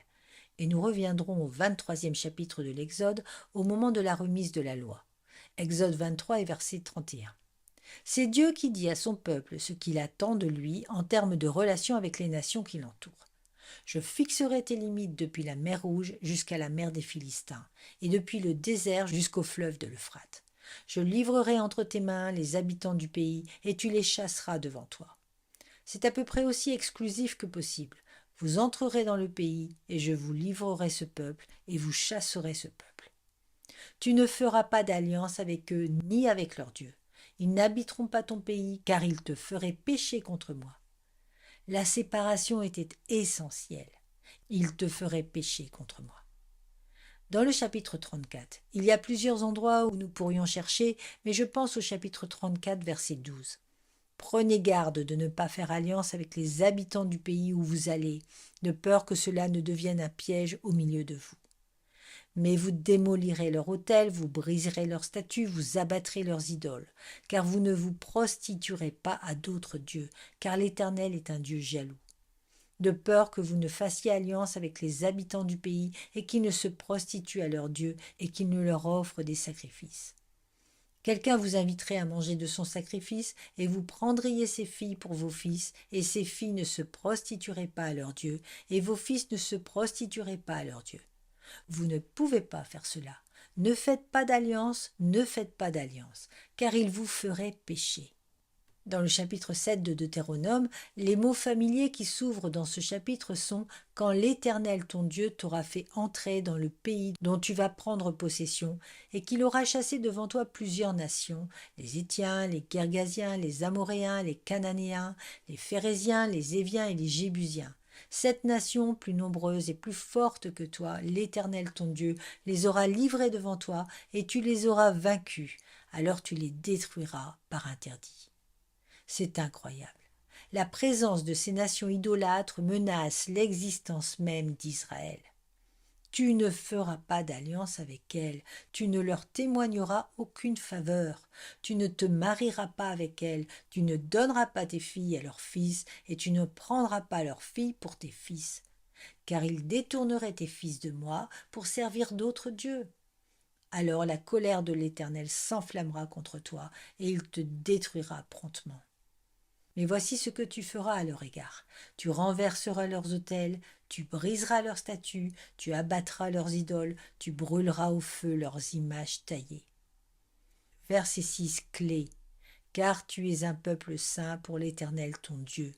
Et nous reviendrons au 23e chapitre de l'Exode au moment de la remise de la loi. Exode 23 et verset 31. C'est Dieu qui dit à son peuple ce qu'il attend de lui en termes de relations avec les nations qui l'entourent. Je fixerai tes limites depuis la mer Rouge jusqu'à la mer des Philistins, et depuis le désert jusqu'au fleuve de l'Euphrate. Je livrerai entre tes mains les habitants du pays, et tu les chasseras devant toi. C'est à peu près aussi exclusif que possible. Vous entrerez dans le pays, et je vous livrerai ce peuple, et vous chasserez ce peuple. Tu ne feras pas d'alliance avec eux ni avec leurs dieux. Ils n'habiteront pas ton pays, car ils te feraient pécher contre moi. La séparation était essentielle. Ils te feraient pécher contre moi. Dans le chapitre 34, il y a plusieurs endroits où nous pourrions chercher, mais je pense au chapitre 34, verset 12. Prenez garde de ne pas faire alliance avec les habitants du pays où vous allez, de peur que cela ne devienne un piège au milieu de vous. Mais vous démolirez leur autel, vous briserez leurs statues, vous abattrez leurs idoles, car vous ne vous prostituerez pas à d'autres dieux, car l'Éternel est un Dieu jaloux. de peur que vous ne fassiez alliance avec les habitants du pays et qu'ils ne se prostituent à leurs dieux et qu'ils ne leur offrent des sacrifices. Quelqu'un vous inviterait à manger de son sacrifice, et vous prendriez ses filles pour vos fils, et ces filles ne se prostitueraient pas à leurs dieux, et vos fils ne se prostitueraient pas à leurs dieux. Vous ne pouvez pas faire cela. Ne faites pas d'alliance, ne faites pas d'alliance, car il vous ferait pécher. Dans le chapitre 7 de Deutéronome, les mots familiers qui s'ouvrent dans ce chapitre sont « Quand l'Éternel ton Dieu t'aura fait entrer dans le pays dont tu vas prendre possession, et qu'il aura chassé devant toi plusieurs nations, les Hétiens, les Girgasiens, les Amoréens, les Cananéens, les Phéréziens, les Éviens et les Jébusiens. Cette nation, plus nombreuse et plus forte que toi, l'Éternel ton Dieu, les aura livrés devant toi, et tu les auras vaincus. Alors tu les détruiras par interdit. » C'est incroyable. La présence de ces nations idolâtres menace l'existence même d'Israël. Tu ne feras pas d'alliance avec elles, tu ne leur témoigneras aucune faveur, tu ne te marieras pas avec elles, tu ne donneras pas tes filles à leurs fils, et tu ne prendras pas leurs filles pour tes fils, car ils détourneraient tes fils de moi pour servir d'autres dieux. Alors la colère de l'Éternel s'enflammera contre toi, et il te détruira promptement. Mais voici ce que tu feras à leur égard. Tu renverseras leurs autels, tu briseras leurs statues, tu abattras leurs idoles, tu brûleras au feu leurs images taillées. Verset 6, clé. Car tu es un peuple saint pour l'Éternel ton Dieu.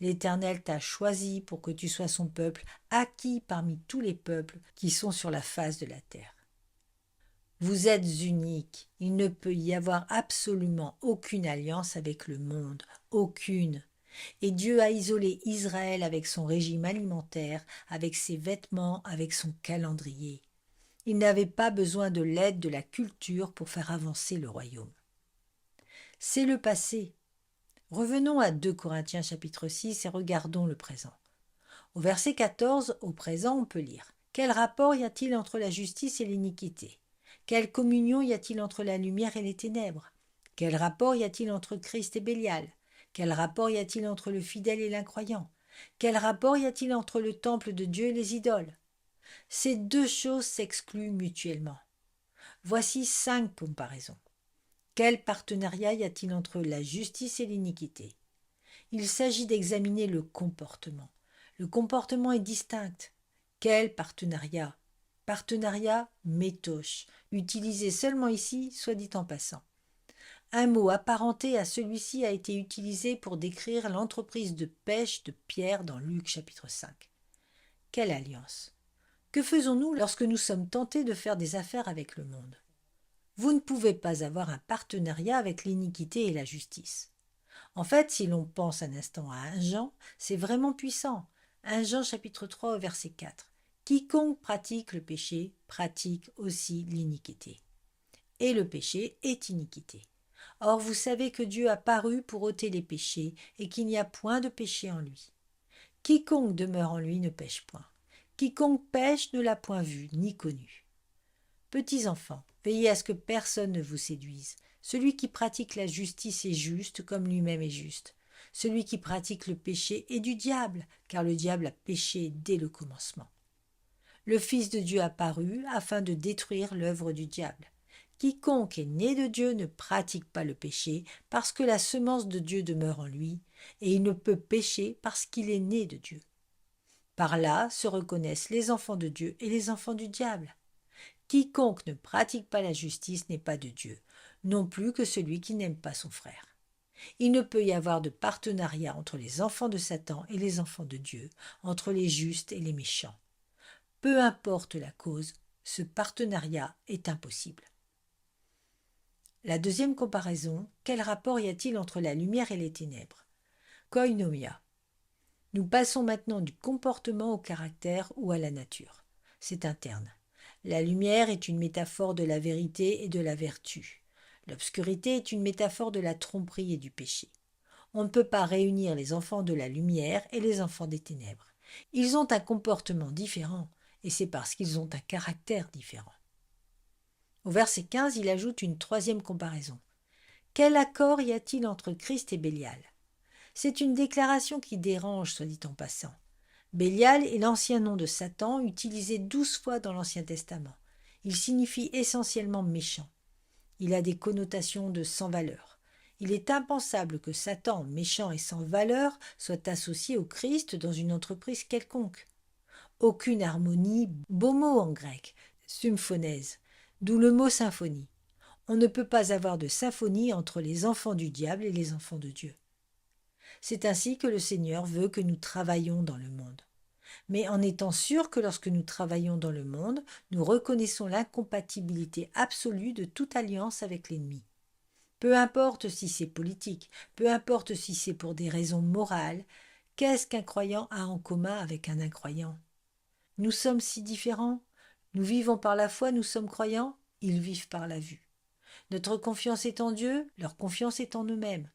L'Éternel t'a choisi pour que tu sois son peuple, acquis parmi tous les peuples qui sont sur la face de la terre. Vous êtes uniques. Il ne peut y avoir absolument aucune alliance avec le monde. Aucune. Et Dieu a isolé Israël avec son régime alimentaire, avec ses vêtements, avec son calendrier. Il n'avait pas besoin de l'aide de la culture pour faire avancer le royaume. C'est le passé. Revenons à 2 Corinthiens chapitre 6 et regardons le présent. Au verset 14, au présent, on peut lire « Quel rapport y a-t-il entre la justice et l'iniquité ? Quelle communion y a-t-il entre la lumière et les ténèbres? Quel rapport y a-t-il entre Christ et Bélial? Quel rapport y a-t-il entre le fidèle et l'incroyant? Quel rapport y a-t-il entre le temple de Dieu et les idoles? Ces deux choses s'excluent mutuellement. Voici 5 comparaisons. Quel partenariat y a-t-il entre la justice et l'iniquité? Il s'agit d'examiner le comportement. Le comportement est distinct. Quel partenariat? Partenariat métoche, utilisé seulement ici, soit dit en passant. Un mot apparenté à celui-ci a été utilisé pour décrire l'entreprise de pêche de Pierre dans Luc chapitre 5. Quelle alliance! Que faisons-nous lorsque nous sommes tentés de faire des affaires avec le monde? Vous ne pouvez pas avoir un partenariat avec l'iniquité et la justice. En fait, si l'on pense un instant à 1 Jean, c'est vraiment puissant. 1 Jean chapitre 3 au verset 4. Quiconque pratique le péché pratique aussi l'iniquité. Et le péché est iniquité. Or vous savez que Dieu a paru pour ôter les péchés et qu'il n'y a point de péché en lui. Quiconque demeure en lui ne pêche point. Quiconque pêche ne l'a point vu ni connu. Petits enfants, veillez à ce que personne ne vous séduise. Celui qui pratique la justice est juste comme lui-même est juste. Celui qui pratique le péché est du diable, car le diable a péché dès le commencement. Le Fils de Dieu apparut afin de détruire l'œuvre du diable. Quiconque est né de Dieu ne pratique pas le péché, parce que la semence de Dieu demeure en lui, et il ne peut pécher parce qu'il est né de Dieu. Par là se reconnaissent les enfants de Dieu et les enfants du diable. Quiconque ne pratique pas la justice n'est pas de Dieu, non plus que celui qui n'aime pas son frère. Il ne peut y avoir de partenariat entre les enfants de Satan et les enfants de Dieu, entre les justes et les méchants. Peu importe la cause, ce partenariat est impossible. La deuxième comparaison, quel rapport y a-t-il entre la lumière et les ténèbres? Koinonia. Nous passons maintenant du comportement au caractère ou à la nature. C'est interne. La lumière est une métaphore de la vérité et de la vertu. L'obscurité est une métaphore de la tromperie et du péché. On ne peut pas réunir les enfants de la lumière et les enfants des ténèbres. Ils ont un comportement différent, et c'est parce qu'ils ont un caractère différent. Au verset 15, il ajoute une troisième comparaison. Quel accord y a-t-il entre Christ et Bélial? C'est une déclaration qui dérange, soit dit en passant. Bélial est l'ancien nom de Satan utilisé 12 fois dans l'Ancien Testament. Il signifie essentiellement méchant. Il a des connotations de sans valeur. Il est impensable que Satan, méchant et sans valeur, soit associé au Christ dans une entreprise quelconque. Aucune harmonie, beau mot en grec, symphonèse, d'où le mot symphonie. On ne peut pas avoir de symphonie entre les enfants du diable et les enfants de Dieu. C'est ainsi que le Seigneur veut que nous travaillions dans le monde. Mais en étant sûr que lorsque nous travaillons dans le monde, nous reconnaissons l'incompatibilité absolue de toute alliance avec l'ennemi. Peu importe si c'est politique, peu importe si c'est pour des raisons morales, qu'est-ce qu'un croyant a en commun avec un incroyant? Nous sommes si différents. Nous vivons par la foi, nous sommes croyants, ils vivent par la vue. Notre confiance est en Dieu, leur confiance est en eux-mêmes.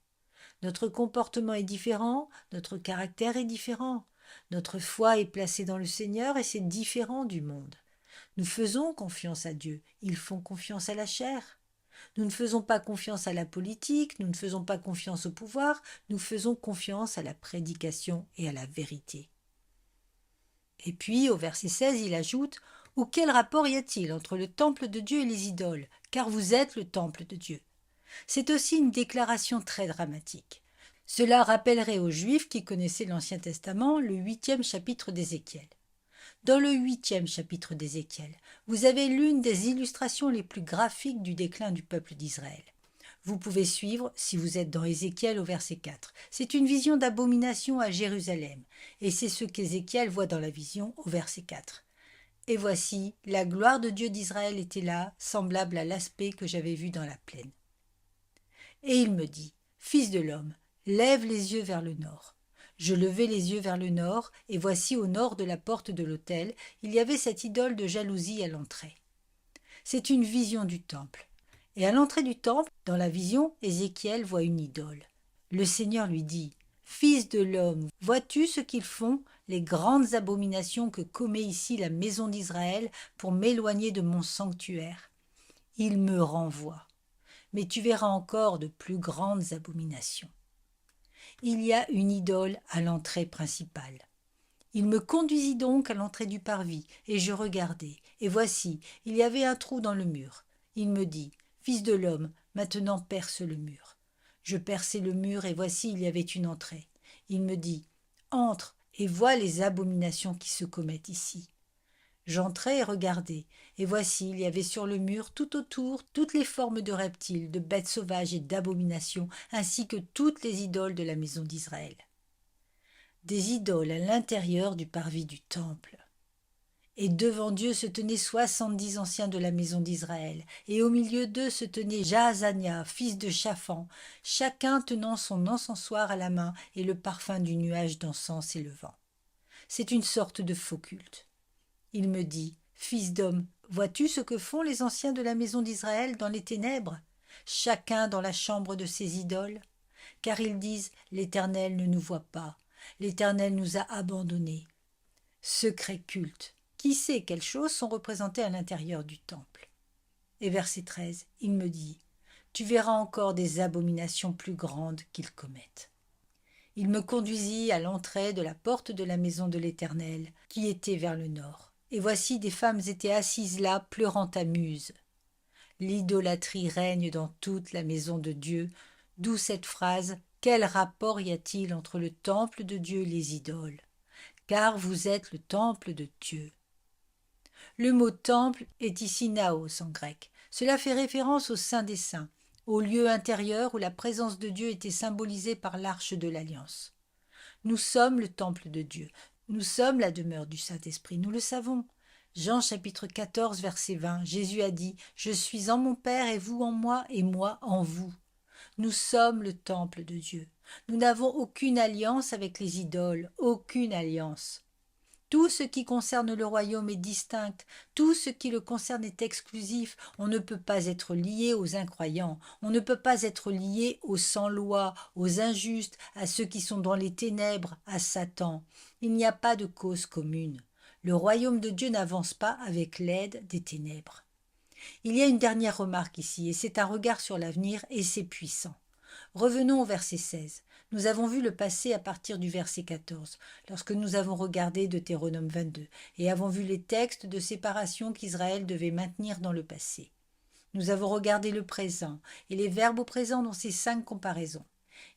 Notre comportement est différent, notre caractère est différent. Notre foi est placée dans le Seigneur et c'est différent du monde. Nous faisons confiance à Dieu, ils font confiance à la chair. Nous ne faisons pas confiance à la politique, nous ne faisons pas confiance au pouvoir, nous faisons confiance à la prédication et à la vérité. Et puis, au verset 16, il ajoute « Ou quel rapport y a-t-il entre le temple de Dieu et les idoles, car vous êtes le temple de Dieu ?» C'est aussi une déclaration très dramatique. Cela rappellerait aux Juifs qui connaissaient l'Ancien Testament le 8e chapitre d'Ézéchiel. Dans le 8e chapitre d'Ézéchiel, vous avez l'une des illustrations les plus graphiques du déclin du peuple d'Israël. Vous pouvez suivre si vous êtes dans Ézéchiel au verset 4. C'est une vision d'abomination à Jérusalem, et c'est ce qu'Ézéchiel voit dans la vision au verset 4. Et voici, la gloire de Dieu d'Israël était là, semblable à l'aspect que j'avais vu dans la plaine. Et il me dit, « Fils de l'homme, lève les yeux vers le nord. » Je levai les yeux vers le nord, et voici au nord de la porte de l'autel, il y avait cette idole de jalousie à l'entrée. C'est une vision du temple. Et à l'entrée du temple, dans la vision, Ézéchiel voit une idole. Le Seigneur lui dit, « Fils de l'homme, vois-tu ce qu'ils font, les grandes abominations que commet ici la maison d'Israël pour m'éloigner de mon sanctuaire? Ils me renvoient. Mais tu verras encore de plus grandes abominations. » Il y a une idole à l'entrée principale. Il me conduisit donc à l'entrée du parvis, et je regardai, et voici, il y avait un trou dans le mur. Il me dit, « Fils de l'homme, maintenant perce le mur. » Je perçai le mur, et voici, il y avait une entrée. Il me dit, « Entre, et vois les abominations qui se commettent ici. » J'entrai et regardai, et voici, il y avait sur le mur tout autour toutes les formes de reptiles, de bêtes sauvages et d'abominations, ainsi que toutes les idoles de la maison d'Israël. Des idoles à l'intérieur du parvis du temple. Et devant Dieu se tenaient 70 anciens de la maison d'Israël, et au milieu d'eux se tenait Jaazania, fils de Shaphan, chacun tenant son encensoir à la main et le parfum du nuage d'encens s'élevant. C'est une sorte de faux culte. Il me dit, « Fils d'homme, vois-tu ce que font les anciens de la maison d'Israël dans les ténèbres, chacun dans la chambre de ses idoles? Car ils disent, l'Éternel ne nous voit pas, l'Éternel nous a abandonnés. » Secret culte. Qui sait quelles choses sont représentées à l'intérieur du temple? Et verset 13, il me dit, « Tu verras encore des abominations plus grandes qu'ils commettent. » Il me conduisit à l'entrée de la porte de la maison de l'Éternel, qui était vers le nord. Et voici des femmes étaient assises là, pleurant à Muse. L'idolâtrie règne dans toute la maison de Dieu, d'où cette phrase « Quel rapport y a-t-il entre le temple de Dieu et les idoles? Car vous êtes le temple de Dieu. » Le mot « temple » est ici « naos » en grec. Cela fait référence au Saint des Saints, au lieu intérieur où la présence de Dieu était symbolisée par l'arche de l'Alliance. Nous sommes le temple de Dieu. Nous sommes la demeure du Saint-Esprit, nous le savons. Jean chapitre 14, verset 20, Jésus a dit « Je suis en mon Père et vous en moi et moi en vous. » Nous sommes le temple de Dieu. Nous n'avons aucune alliance avec les idoles, aucune alliance. Tout ce qui concerne le royaume est distinct, tout ce qui le concerne est exclusif. On ne peut pas être lié aux incroyants, on ne peut pas être lié aux sans-loi, aux injustes, à ceux qui sont dans les ténèbres, à Satan. Il n'y a pas de cause commune. Le royaume de Dieu n'avance pas avec l'aide des ténèbres. Il y a une dernière remarque ici, et c'est un regard sur l'avenir, et c'est puissant. Revenons au verset 16. Nous avons vu le passé à partir du verset 14, lorsque nous avons regardé Deutéronome 22, et avons vu les textes de séparation qu'Israël devait maintenir dans le passé. Nous avons regardé le présent, et les verbes au présent dans ces 5 comparaisons.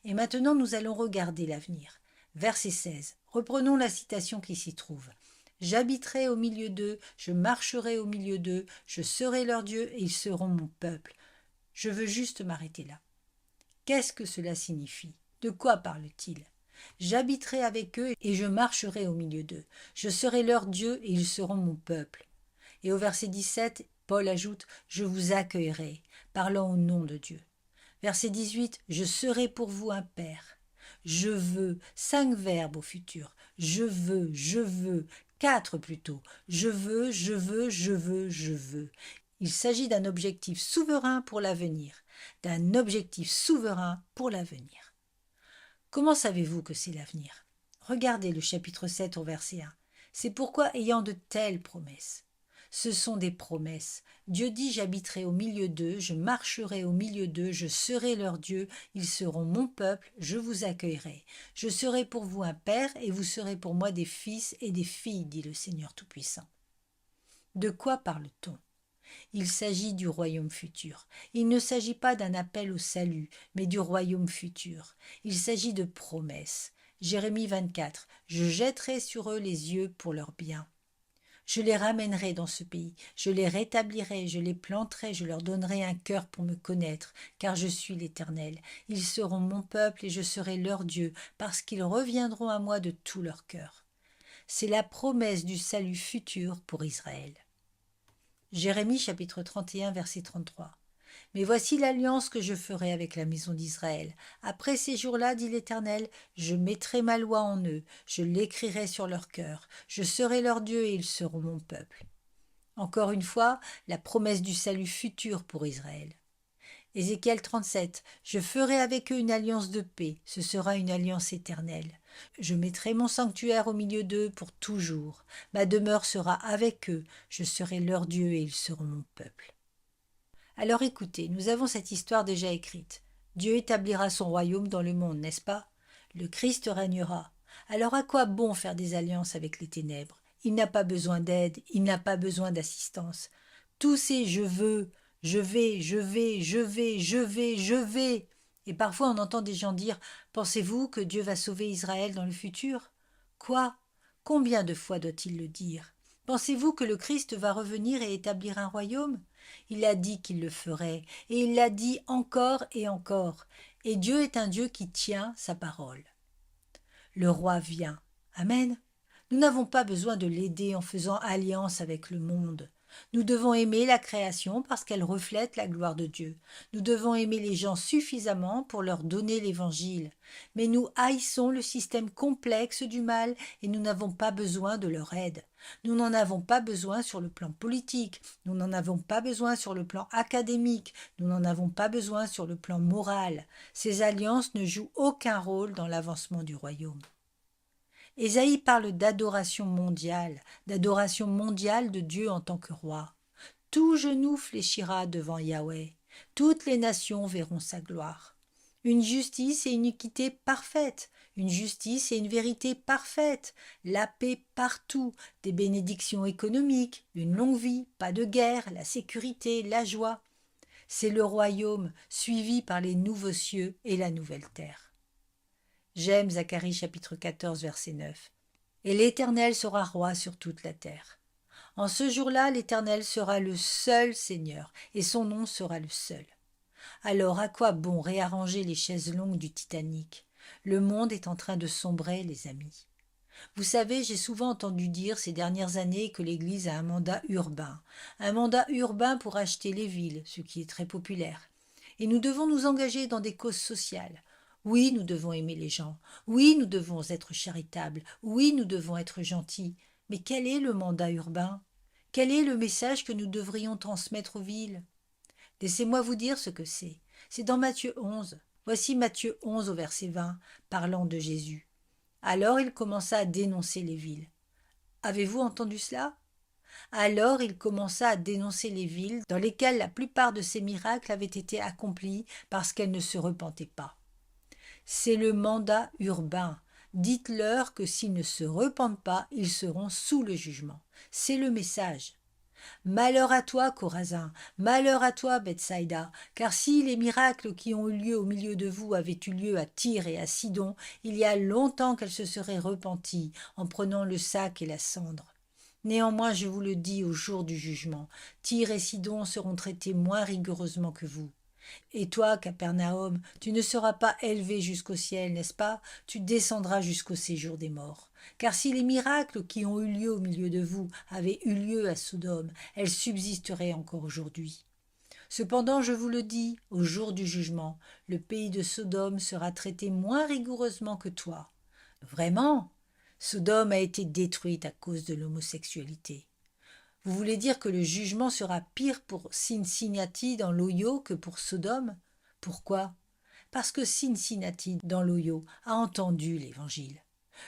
Et maintenant nous allons regarder l'avenir. Verset 16. Reprenons la citation qui s'y trouve. « J'habiterai au milieu d'eux, je marcherai au milieu d'eux, je serai leur Dieu et ils seront mon peuple. » Je veux juste m'arrêter là. Qu'est-ce que cela signifie? De quoi parle-t-il? J'habiterai avec eux et je marcherai au milieu d'eux. Je serai leur Dieu et ils seront mon peuple. Et au verset 17, Paul ajoute « Je vous accueillerai », parlant au nom de Dieu. Verset 18, « Je serai pour vous un père ». Je veux, 5 verbes au futur. Je veux, 4 plutôt. Je veux, je veux, je veux, je veux. Il s'agit d'un objectif souverain pour l'avenir. D'un objectif souverain pour l'avenir. Comment savez-vous que c'est l'avenir? Regardez le chapitre 7 au verset 1. C'est pourquoi, ayant de telles promesses, ce sont des promesses. Dieu dit « J'habiterai au milieu d'eux, je marcherai au milieu d'eux, je serai leur Dieu, ils seront mon peuple, je vous accueillerai. Je serai pour vous un père et vous serez pour moi des fils et des filles, dit le Seigneur Tout-Puissant. » De quoi parle-t-on? Il s'agit du royaume futur. Il ne s'agit pas d'un appel au salut, mais du royaume futur. Il s'agit de promesses. Jérémie 24. « Je jetterai sur eux les yeux pour leur bien. Je les ramènerai dans ce pays, je les rétablirai, je les planterai, je leur donnerai un cœur pour me connaître, car je suis l'Éternel. Ils seront mon peuple et je serai leur Dieu, parce qu'ils reviendront à moi de tout leur cœur. » C'est la promesse du salut futur pour Israël. Jérémie chapitre 31 verset 33. « Mais voici l'alliance que je ferai avec la maison d'Israël. Après ces jours-là, dit l'Éternel, je mettrai ma loi en eux, je l'écrirai sur leur cœur, je serai leur Dieu et ils seront mon peuple. » Encore une fois, la promesse du salut futur pour Israël. Ézéchiel 37. « Je ferai avec eux une alliance de paix, ce sera une alliance éternelle. Je mettrai mon sanctuaire au milieu d'eux pour toujours. Ma demeure sera avec eux, je serai leur Dieu et ils seront mon peuple. » Alors écoutez, nous avons cette histoire déjà écrite. Dieu établira son royaume dans le monde, n'est-ce pas? Le Christ régnera. Alors à quoi bon faire des alliances avec les ténèbres? Il n'a pas besoin d'aide, il n'a pas besoin d'assistance. Tous ces « je veux »,« je vais »,« je vais »,« je vais »,« je vais »,« je vais ». Et parfois on entend des gens dire « Pensez-vous que Dieu va sauver Israël dans le futur ?» Quoi? Combien de fois doit-il le dire? Pensez-vous que le Christ va revenir et établir un royaume? Il a dit qu'il le ferait, et il l'a dit encore et encore. Et Dieu est un Dieu qui tient sa parole. Le roi vient. Amen. Nous n'avons pas besoin de l'aider en faisant alliance avec le monde. Nous devons aimer la création parce qu'elle reflète la gloire de Dieu. Nous devons aimer les gens suffisamment pour leur donner l'Évangile. Mais nous haïssons le système complexe du mal et nous n'avons pas besoin de leur aide. Nous n'en avons pas besoin sur le plan politique, nous n'en avons pas besoin sur le plan académique, nous n'en avons pas besoin sur le plan moral. Ces alliances ne jouent aucun rôle dans l'avancement du royaume. Ésaïe parle d'adoration mondiale de Dieu en tant que roi. Tout genou fléchira devant Yahweh, toutes les nations verront sa gloire. Une justice et une équité parfaite, une justice et une vérité parfaite, la paix partout, des bénédictions économiques, une longue vie, pas de guerre, la sécurité, la joie. C'est le royaume suivi par les nouveaux cieux et la nouvelle terre. J'aime Zacharie chapitre 14 verset 9. « Et l'Éternel sera roi sur toute la terre. » En ce jour-là, l'Éternel sera le seul Seigneur, et son nom sera le seul. Alors à quoi bon réarranger les chaises longues du Titanic? Le monde est en train de sombrer, les amis. Vous savez, j'ai souvent entendu dire ces dernières années que l'Église a un mandat urbain pour acheter les villes, ce qui est très populaire. Et nous devons nous engager dans des causes sociales. Oui, nous devons aimer les gens. Oui, nous devons être charitables. Oui, nous devons être gentils. Mais quel est le mandat urbain? Quel est le message que nous devrions transmettre aux villes? Laissez-moi vous dire ce que c'est. C'est dans Matthieu 11. Voici Matthieu 11 au verset 20, parlant de Jésus. Alors il commença à dénoncer les villes. Avez-vous entendu cela? Alors il commença à dénoncer les villes dans lesquelles la plupart de ces miracles avaient été accomplis parce qu'elles ne se repentaient pas. C'est le mandat urbain. Dites-leur que s'ils ne se repentent pas, ils seront sous le jugement. C'est le message. Malheur à toi, Chorazin, malheur à toi, Bethsaïda, car si les miracles qui ont eu lieu au milieu de vous avaient eu lieu à Tyr et à Sidon, il y a longtemps qu'elles se seraient repenties en prenant le sac et la cendre. Néanmoins, je vous le dis au jour du jugement, Tyr et Sidon seront traités moins rigoureusement que vous. Et toi, Capernaum, tu ne seras pas élevé jusqu'au ciel, n'est-ce pas? Tu descendras jusqu'au séjour des morts. Car si les miracles qui ont eu lieu au milieu de vous avaient eu lieu à Sodome, elles subsisteraient encore aujourd'hui. Cependant, je vous le dis, au jour du jugement, le pays de Sodome sera traité moins rigoureusement que toi. Vraiment, Sodome a été détruite à cause de l'homosexualité. Vous voulez dire que le jugement sera pire pour Cincinnati dans l'Ohio que pour Sodome? Pourquoi? Parce que Cincinnati dans l'Ohio a entendu l'Évangile.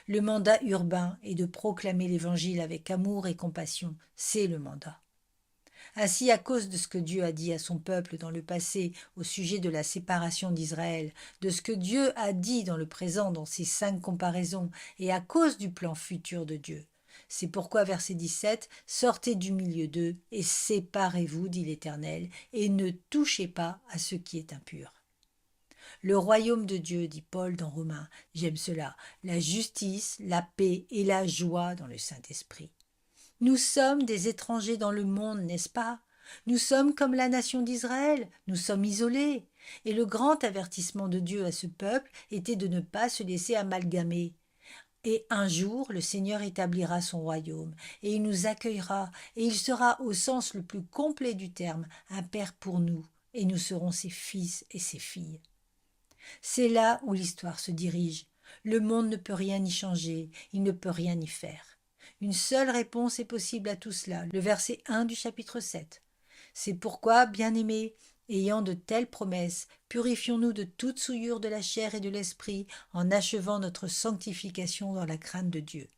Le mandat urbain est de proclamer l'Évangile avec amour et compassion. C'est le mandat. Ainsi, à cause de ce que Dieu a dit à son peuple dans le passé au sujet de la séparation d'Israël, de ce que Dieu a dit dans le présent dans ces 5 comparaisons, et à cause du plan futur de Dieu, c'est pourquoi, verset 17, « Sortez du milieu d'eux et séparez-vous, dit l'Éternel, et ne touchez pas à ce qui est impur. » Le royaume de Dieu, dit Paul dans Romains, j'aime cela, la justice, la paix et la joie dans le Saint-Esprit. Nous sommes des étrangers dans le monde, n'est-ce pas? Nous sommes comme la nation d'Israël, nous sommes isolés. Et le grand avertissement de Dieu à ce peuple était de ne pas se laisser amalgamer. Et un jour, le Seigneur établira son royaume, et il nous accueillera, et il sera, au sens le plus complet du terme, un Père pour nous, et nous serons ses fils et ses filles. C'est là où l'histoire se dirige. Le monde ne peut rien y changer, il ne peut rien y faire. Une seule réponse est possible à tout cela, le verset 1 du chapitre 7. C'est pourquoi, bien-aimés, ayant de telles promesses, purifions-nous de toute souillure de la chair et de l'esprit, en achevant notre sanctification dans la crainte de Dieu.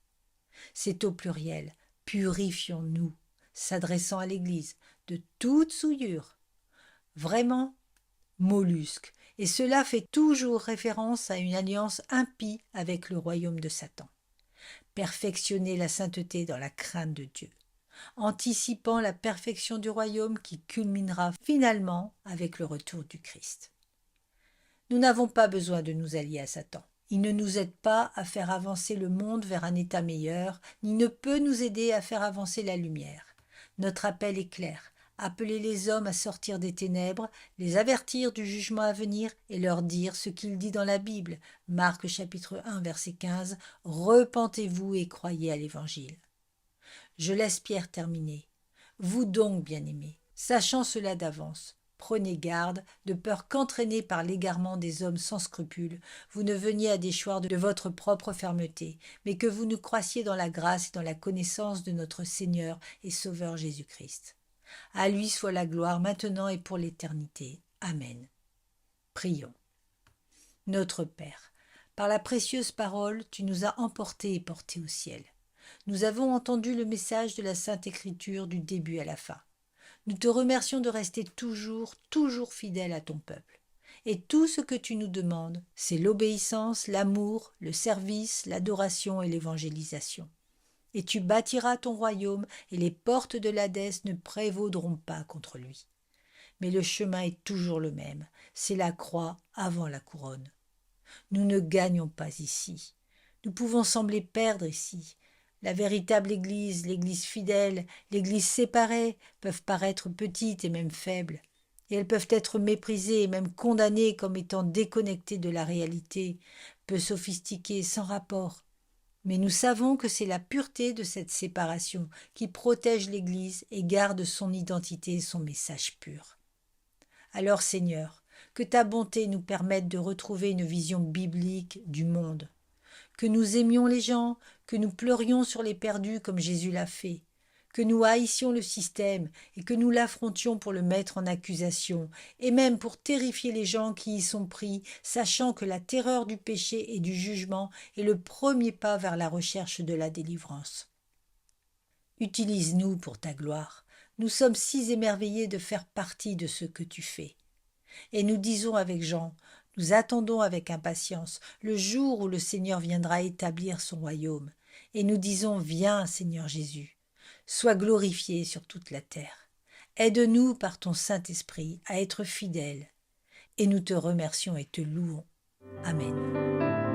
C'est au pluriel, purifions-nous, s'adressant à l'Église, de toute souillure. Vraiment, mollusque, et cela fait toujours référence à une alliance impie avec le royaume de Satan. Perfectionnez la sainteté dans la crainte de Dieu, anticipant la perfection du royaume qui culminera finalement avec le retour du Christ. Nous n'avons pas besoin de nous allier à Satan. Il ne nous aide pas à faire avancer le monde vers un état meilleur, ni ne peut nous aider à faire avancer la lumière. Notre appel est clair. Appeler les hommes à sortir des ténèbres, les avertir du jugement à venir et leur dire ce qu'il dit dans la Bible. Marc chapitre 1 verset 15 « Repentez-vous et croyez à l'Évangile ». Je laisse Pierre terminer. Vous donc, bien-aimés, sachant cela d'avance, prenez garde, de peur qu'entraînés par l'égarement des hommes sans scrupules, vous ne veniez à déchoir de votre propre fermeté, mais que vous nous croissiez dans la grâce et dans la connaissance de notre Seigneur et Sauveur Jésus-Christ. À lui soit la gloire maintenant et pour l'éternité. Amen. Prions. Notre Père, par la précieuse parole, tu nous as emportés et portés au ciel. Nous avons entendu le message de la Sainte Écriture du début à la fin. Nous te remercions de rester toujours fidèle à ton peuple. Et tout ce que tu nous demandes, c'est l'obéissance, l'amour, le service, l'adoration et l'évangélisation. Et tu bâtiras ton royaume, et les portes de l'Hadès ne prévaudront pas contre lui. Mais le chemin est toujours le même, c'est la croix avant la couronne. Nous ne gagnons pas ici. Nous pouvons sembler perdre ici. La véritable Église, l'Église fidèle, l'Église séparée peuvent paraître petites et même faibles. Et elles peuvent être méprisées et même condamnées comme étant déconnectées de la réalité, peu sophistiquées, sans rapport. Mais nous savons que c'est la pureté de cette séparation qui protège l'Église et garde son identité et son message pur. Alors, Seigneur, que ta bonté nous permette de retrouver une vision biblique du monde, que nous aimions les gens, que nous pleurions sur les perdus comme Jésus l'a fait, que nous haïssions le système et que nous l'affrontions pour le mettre en accusation, et même pour terrifier les gens qui y sont pris, sachant que la terreur du péché et du jugement est le premier pas vers la recherche de la délivrance. Utilise-nous pour ta gloire. Nous sommes si émerveillés de faire partie de ce que tu fais. Et nous disons avec Jean, nous attendons avec impatience le jour où le Seigneur viendra établir son royaume. Et nous disons, viens Seigneur Jésus, sois glorifié sur toute la terre. Aide-nous par ton Saint-Esprit à être fidèles. Et nous te remercions et te louons. Amen.